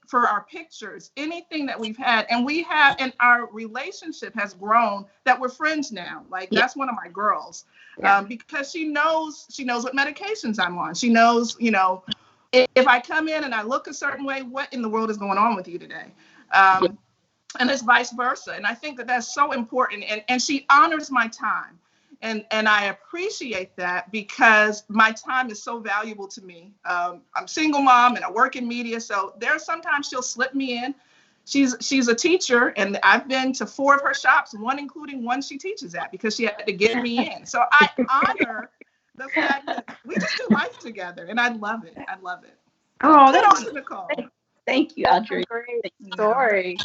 for our pictures, anything that we've had, and our relationship has grown that we're friends now. Like, that's one of my girls, because she knows what medications I'm on. She knows, if I come in and I look a certain way, what in the world is going on with you today? And it's vice versa. And I think that that's so important. And she honors my time. And I appreciate that because my time is so valuable to me. I'm a single mom and I work in media. So there's sometimes she'll slip me in. She's a teacher, and I've been to 4 of her shops, one including one she teaches at, because she had to get me in. So I honor the fact that we just do life together, and I love it. I love it. Oh, that's awesome, Nicole. Thank you, Audrey. Great story.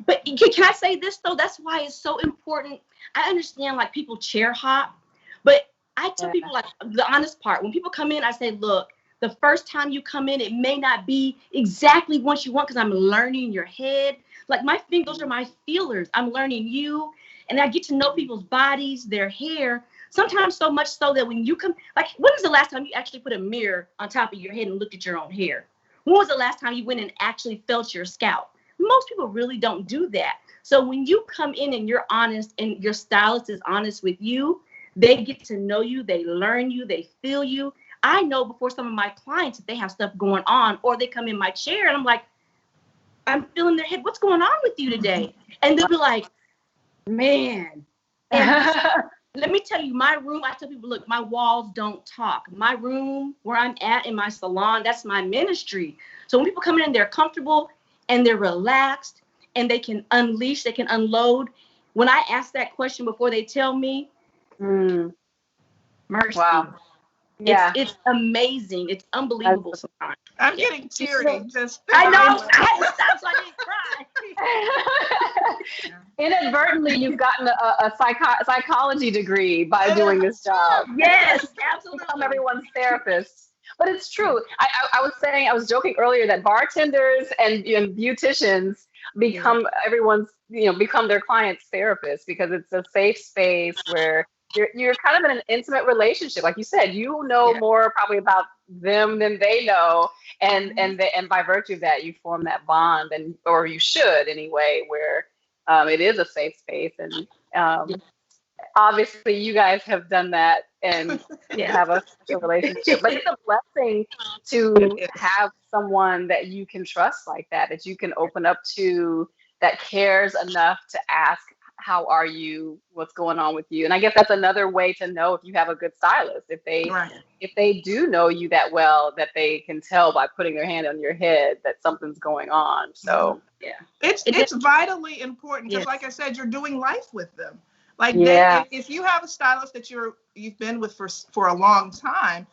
But can I say this, though? That's why it's so important. I understand, like, people chair hop, but I tell people, like, the honest part. When people come in, I say, look, the first time you come in, it may not be exactly what you want because I'm learning your head. Like, my fingers are my feelers. I'm learning you, and I get to know people's bodies, their hair, sometimes so much so that when you come, like, when was the last time you actually put a mirror on top of your head and looked at your own hair? When was the last time you went and actually felt your scalp? Most people really don't do that. So when you come in and you're honest and your stylist is honest with you, they get to know you, they learn you, they feel you. I know before some of my clients that they have stuff going on, or they come in my chair and I'm like, I'm feeling their head. What's going on with you today? And they'll be like, man. And let me tell you, my room, I tell people, look, my walls don't talk. My room where I'm at in my salon, that's my ministry. So when people come in and they're comfortable and they're relaxed and they can unleash, they can unload. When I ask that question before they tell me, mercy. Wow. Yeah. It's amazing. It's unbelievable sometimes. I'm getting teary. I know. I had to stop so I didn't cry. Inadvertently, you've gotten a psychology degree by doing this job. Yes, absolutely. Become everyone's therapist. But it's true. I was joking earlier that bartenders and beauticians become become their client's therapist because it's a safe space where you're kind of in an intimate relationship. Like you said, you know more probably about them than they know. And by virtue of that, you form that bond, or you should anyway, where it is a safe space. And obviously you guys have done that and have a relationship. But it's a blessing to have someone that you can trust like that you can open up to, that cares enough to ask, how are you? What's going on with you? And I guess that's another way to know if you have a good stylist. If they do know you that well, that they can tell by putting their hand on your head that something's going on. So it's vitally important because, like I said, you're doing life with them. Like if you have a stylist that you've been with for a long time,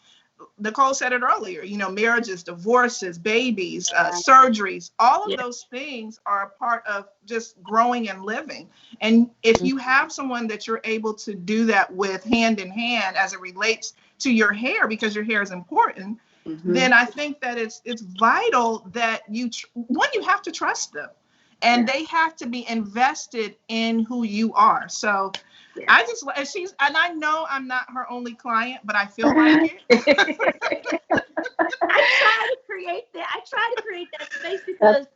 Nicole said it earlier, marriages, divorces, babies, surgeries, all of those things are a part of just growing and living. And if you have someone that you're able to do that with hand in hand as it relates to your hair, because your hair is important, then I think that it's vital that you have to trust them, and they have to be invested in who you are. So I know I'm not her only client, but I feel like it. I try to create that space because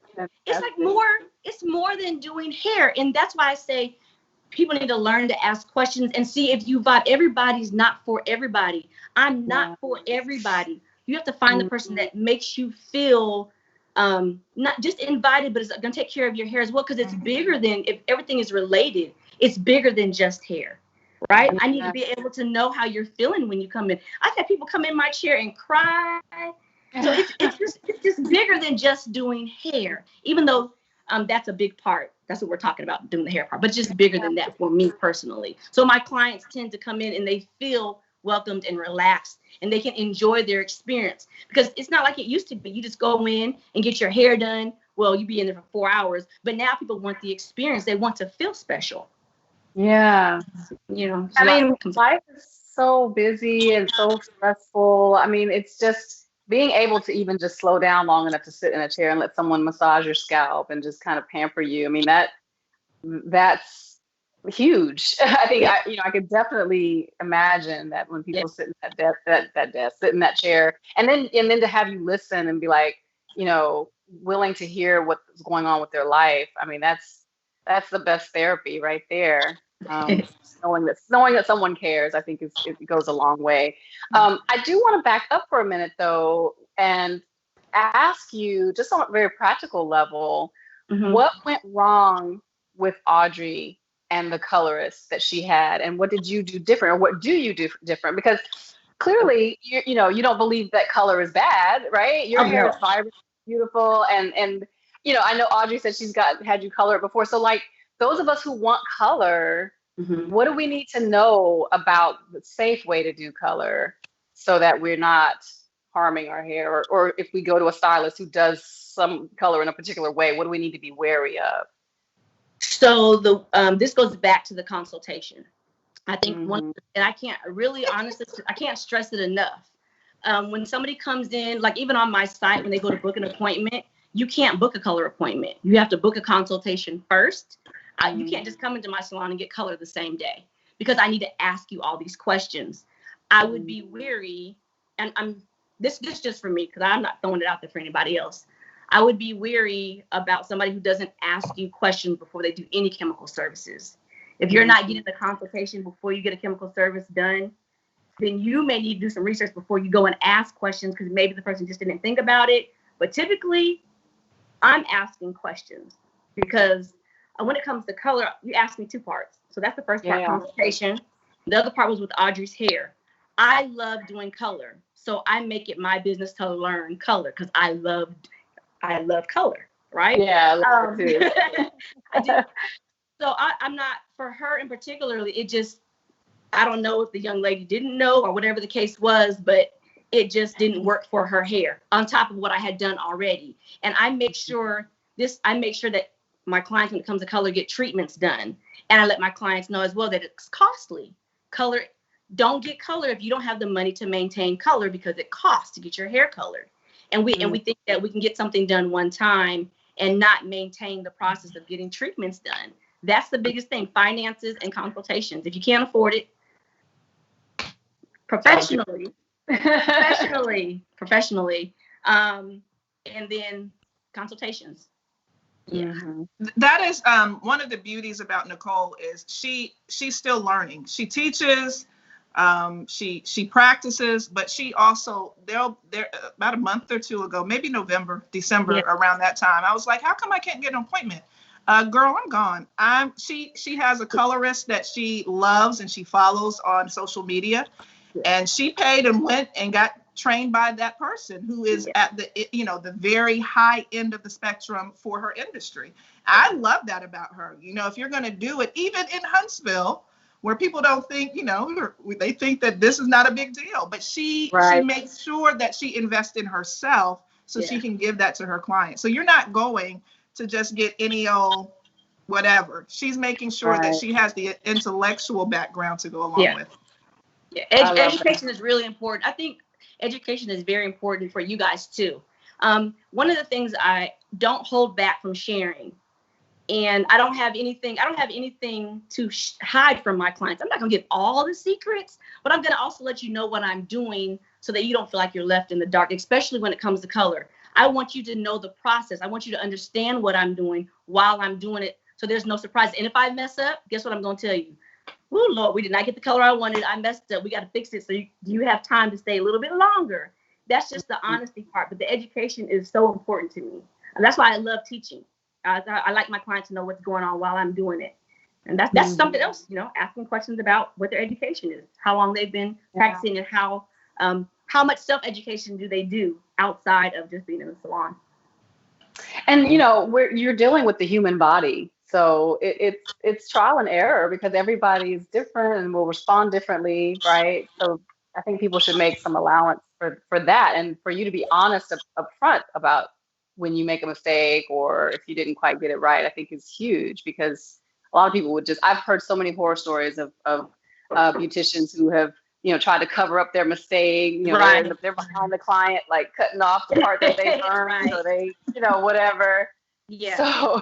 it's like it's more than doing hair. And that's why I say people need to learn to ask questions and see if you vibe. Everybody's not for everybody. I'm not for everybody. You have to find the person that makes you feel not just invited, but is going to take care of your hair as well, because it's bigger than, if everything is related, it's bigger than just hair, right? I need to be able to know how you're feeling when you come in. I've had people come in my chair and cry. So it's just bigger than just doing hair, even though that's a big part. That's what we're talking about, doing the hair part, but just bigger than that for me personally. So my clients tend to come in and they feel welcomed and relaxed, and they can enjoy their experience, because it's not like it used to be. You just go in and get your hair done. Well, you be in there for 4 hours, but now people want the experience. They want to feel special. Yeah. You know, I mean, life is so busy and so stressful. I mean, it's just being able to even just slow down long enough to sit in a chair and let someone massage your scalp and just kind of pamper you. I mean, that's huge. I think I could definitely imagine that when people sit in that desk, sit in that chair, and then to have you listen and be like, willing to hear what's going on with their life. I mean, that's the best therapy right there. Knowing that someone cares, I think it goes a long way. I do want to back up for a minute though, and ask you just on a very practical level, what went wrong with Audree and the colorist that she had, and what did you do different, or what do you do different? Because clearly you don't believe that color is bad, right? Your hair is vibrant, beautiful, and I know Audree said she's had you color it before. So like those of us who want color, what do we need to know about the safe way to do color so that we're not harming our hair, or if we go to a stylist who does some color in a particular way, what do we need to be wary of? So this goes back to the consultation. I think and I can't really honestly, I can't stress it enough. When somebody comes in, like even on my site, when they go to book an appointment, you can't book a color appointment. You have to book a consultation first. You can't just come into my salon and get color the same day, because I need to ask you all these questions. I would be wary, and this just for me, because I'm not throwing it out there for anybody else. I would be wary about somebody who doesn't ask you questions before they do any chemical services. If you're not getting the consultation before you get a chemical service done, then you may need to do some research before you go and ask questions, because maybe the person just didn't think about it. But typically, I'm asking questions, because when it comes to color, you asked me 2 parts. So that's the first part, consultation. The other part was with Audree's hair. I love doing color, so I make it my business to learn color, because I love color, right? Yeah, I love it too. I do. So I'm not, for her in particularly, it just, I don't know if the young lady didn't know or whatever the case was, but it just didn't work for her hair on top of what I had done already. And I make sure that my clients, when it comes to color, get treatments done. And I let my clients know as well that it's costly. Color, don't get color if you don't have the money to maintain color, because it costs to get your hair colored. And we think that we can get something done one time and not maintain the process of getting treatments done. That's the biggest thing, finances and consultations. If you can't afford it, professionally, and then consultations. Yeah. That is one of the beauties about Nicole is she's still learning. She teaches, she practices, but she also, there about a month or 2 ago, maybe November, December, around that time, I was like, how come I can't get an appointment? Girl, I'm gone. She has a colorist that she loves and she follows on social media, and she paid and went and got trained by that person who is at the very high end of the spectrum for her industry. I love that about her. If you're going to do it, even in Huntsville, where people don't think, they think that this is not a big deal, but she makes sure that she invests in herself so she can give that to her clients. So you're not going to just get any old whatever. She's making sure that she has the intellectual background to go along with. Yeah. Education is really important. I think education is very important for you guys too. One of the things I don't hold back from sharing, and I don't have anything to hide from my clients. I'm not gonna give all the secrets, but I'm gonna also let you know what I'm doing so that you don't feel like you're left in the dark, especially when it comes to color. I want you to know the process. I want you to understand what I'm doing while I'm doing it, so there's no surprise. And if I mess up, guess what I'm gonna tell you? oh Lord, we did not get the color I wanted. I messed up. We got to fix it. So do you have time to stay a little bit longer? That's just the honesty part. But the education is so important to me. And that's why I love teaching. I like my clients to know what's going on while I'm doing it. And that's something else, asking questions about what their education is, how long they've been practicing, and how much self-education do they do outside of just being in the salon. And you're dealing with the human body, so it's trial and error because everybody is different and will respond differently, right? So I think people should make some allowance for that, and for you to be honest up front about when you make a mistake or if you didn't quite get it right, I think is huge, because a lot of people would I've heard so many horror stories of beauticians who have tried to cover up their mistake. Right. They're behind the client, like cutting off the part that they burned, right. So they, whatever. Yeah. So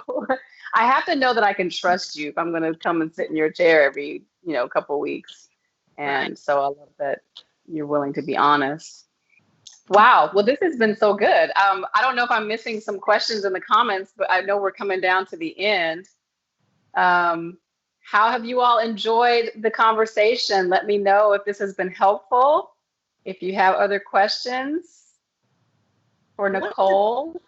I have to know that I can trust you if I'm going to come and sit in your chair every, couple of weeks. And right. So I love that you're willing to be honest. Wow. Well, this has been so good. I don't know if I'm missing some questions in the comments, but I know we're coming down to the end. How have you all enjoyed the conversation? Let me know if this has been helpful. If you have other questions for Nicole.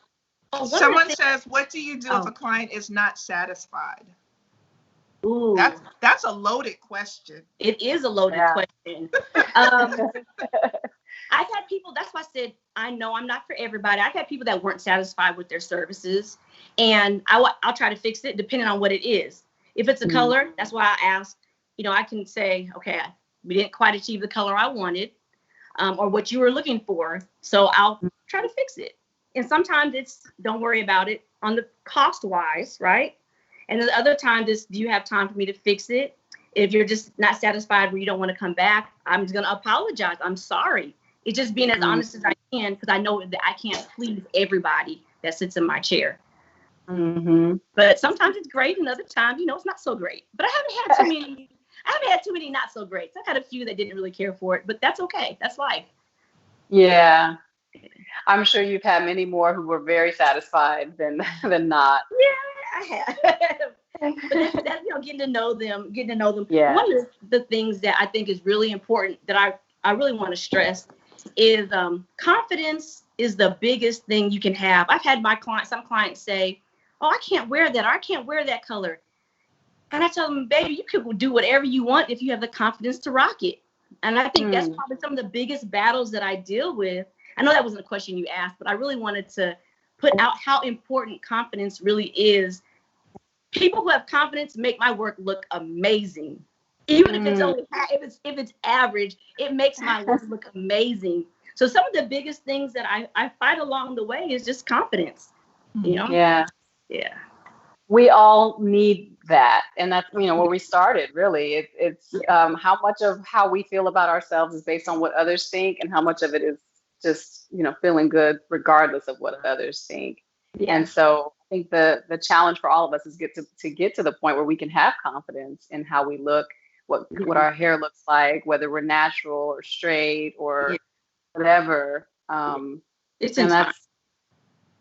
Someone says, what do you do if a client is not satisfied? Ooh. That's a loaded question. It is a loaded question. I've had people, that's why I said, I know I'm not for everybody. I've had people that weren't satisfied with their services, and I'll try to fix it depending on what it is. If it's a color, that's why I asked, I can say, okay, we didn't quite achieve the color I wanted, or what you were looking for. So I'll try to fix it. And sometimes it's, don't worry about it on the cost wise, right? And then the other time is, do you have time for me to fix it? If you're just not satisfied where you don't want to come back, I'm just going to apologize. I'm sorry. It's just being as honest as I can, because I know that I can't please everybody that sits in my chair. Mm-hmm. But sometimes it's great, and other times, it's not so great. But I haven't had too many not so greats. I've had a few that didn't really care for it, but that's okay. That's life. Yeah. I'm sure you've had many more who were very satisfied than not. Yeah, I have. But that's getting to know them. Yeah. One of the things that I think is really important that I really want to stress is confidence is the biggest thing you can have. I've had some clients say, oh, I can't wear that, or I can't wear that color. And I tell them, baby, you could do whatever you want if you have the confidence to rock it. And I think that's probably some of the biggest battles that I deal with. I know that wasn't a question you asked, but I really wanted to put out how important confidence really is. People who have confidence make my work look amazing. Even if it's only if it's average, it makes my work look amazing. So some of the biggest things that I fight along the way is just confidence. Yeah. Yeah. We all need that. And that's, where we started, really. It's how much of how we feel about ourselves is based on what others think, and how much of it is just, feeling good regardless of what others think. Yeah. And so I think the challenge for all of us is to get to the point where we can have confidence in how we look, what our hair looks like, whether we're natural or straight or whatever. It's in time.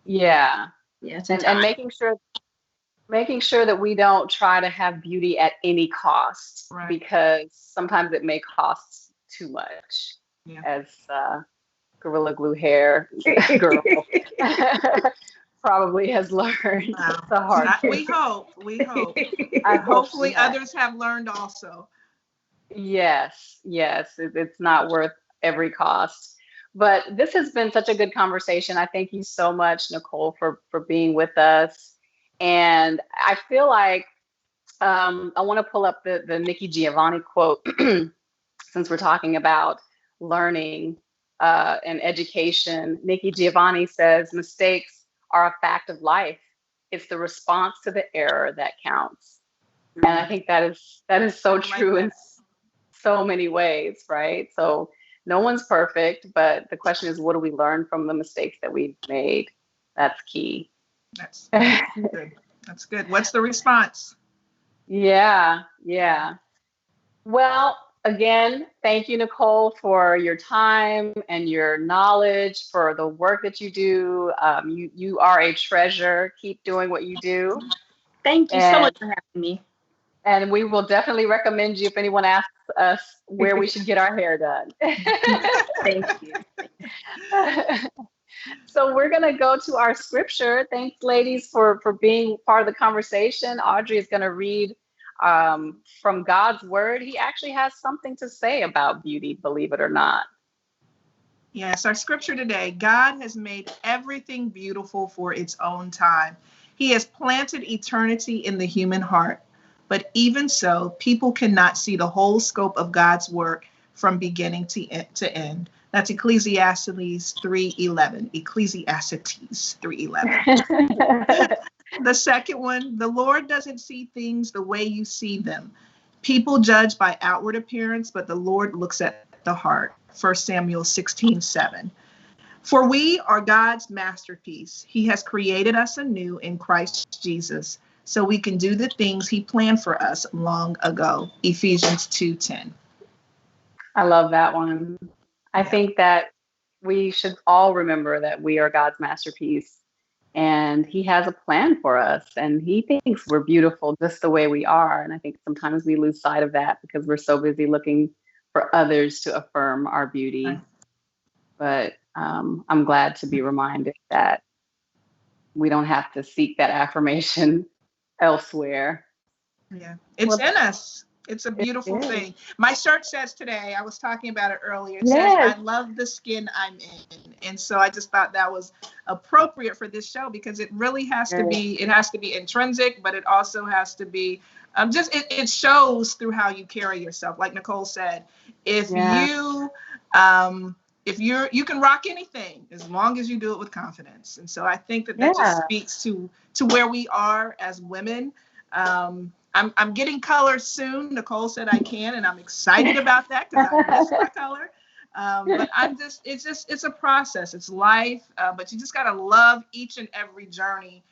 Yeah. Yeah, and making sure that we don't try to have beauty at any cost, right? Because sometimes it may cost too much, as Gorilla Glue Hair girl probably has learned the hard way. We hope. Hopefully others have learned also. Yes, it's not worth every cost. But this has been such a good conversation. I thank you so much, Nicole, for being with us. And I feel like I want to pull up the Nikki Giovanni quote since we're talking about learning and education. Nikki Giovanni says, mistakes are a fact of life. It's the response to the error that counts. And I think that is so true in so many ways, right? So no one's perfect, but the question is, what do we learn from the mistakes that we've made? That's key. That's good. That's good. What's the response? Yeah. Well, again, thank you, Nicole, for your time and your knowledge, for the work that you do. You are a treasure. Keep doing what you do. Thank you so much for having me. And we will definitely recommend you if anyone asks us where we should get our hair done. Thank you. So we're going to go to our scripture. Thanks, ladies, for being part of the conversation. Audrey is going to read from God's word. He actually has something to say about beauty, believe it or not. Yes, our scripture today: God has made everything beautiful for its own time. He has planted eternity in the human heart. But even so, people cannot see the whole scope of God's work from beginning to end. That's Ecclesiastes 3:11. Ecclesiastes 3:11. The second one: the Lord doesn't see things the way you see them. People judge by outward appearance, but the Lord looks at the heart. 1 Samuel 16:7. For we are God's masterpiece. He has created us anew in Christ Jesus, so we can do the things he planned for us long ago. Ephesians 2:10. I love that one. I think that we should all remember that we are God's masterpiece, and he has a plan for us, and he thinks we're beautiful just the way we are. And I think sometimes we lose sight of that because we're so busy looking for others to affirm our beauty. But I'm glad to be reminded that we don't have to seek that affirmation elsewhere. Yeah, it's in us. It's a beautiful thing. My shirt says today, I was talking about it earlier, it says, I love the skin I'm in. And so I just thought that was appropriate for this show, because it really has to be, it has to be intrinsic, but it also has to be it shows through how you carry yourself. Like Nicole said, if you can rock anything as long as you do it with confidence. And so I think that just speaks to where we are as women. I'm getting color soon. Nicole said I can, and I'm excited about that because I miss my color. But it's a process. It's life. But you just got to love each and every journey,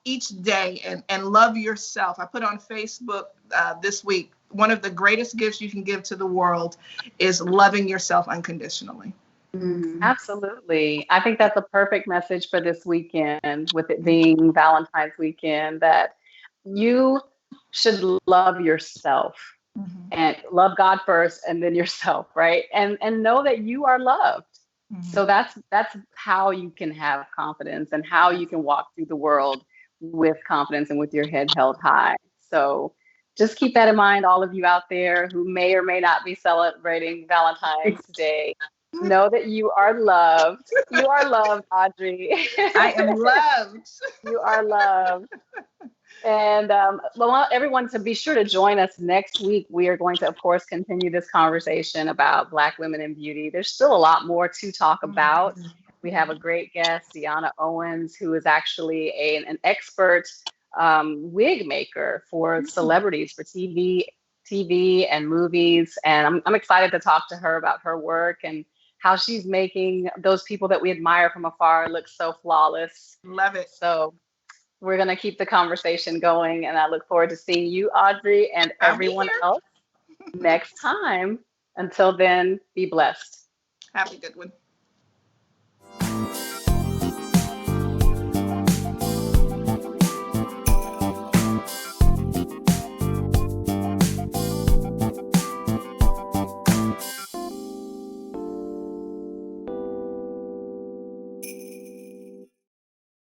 each day, and love yourself. I put on Facebook this week, one of the greatest gifts you can give to the world is loving yourself unconditionally. Absolutely. I think that's a perfect message for this weekend, with it being Valentine's weekend, that you should love yourself and love God first and then yourself, right? And know that you are loved. So that's how you can have confidence and how you can walk through the world with confidence and with your head held high. So just keep that in mind, all of you out there who may or may not be celebrating Valentine's Day. Know that you are loved. You are loved, Audree. I am loved. You are loved. And I want everyone to be sure to join us next week. We are going to, of course, continue this conversation about Black women in beauty. There's still a lot more to talk about. We have a great guest, Deanna Owens, who is actually an expert wig maker for celebrities, for TV and movies. And I'm excited to talk to her about her work and how she's making those people that we admire from afar look so flawless. Love it. So we're going to keep the conversation going, and I look forward to seeing you, Audrey, and everyone else next time. Until then, be blessed. Have a good one.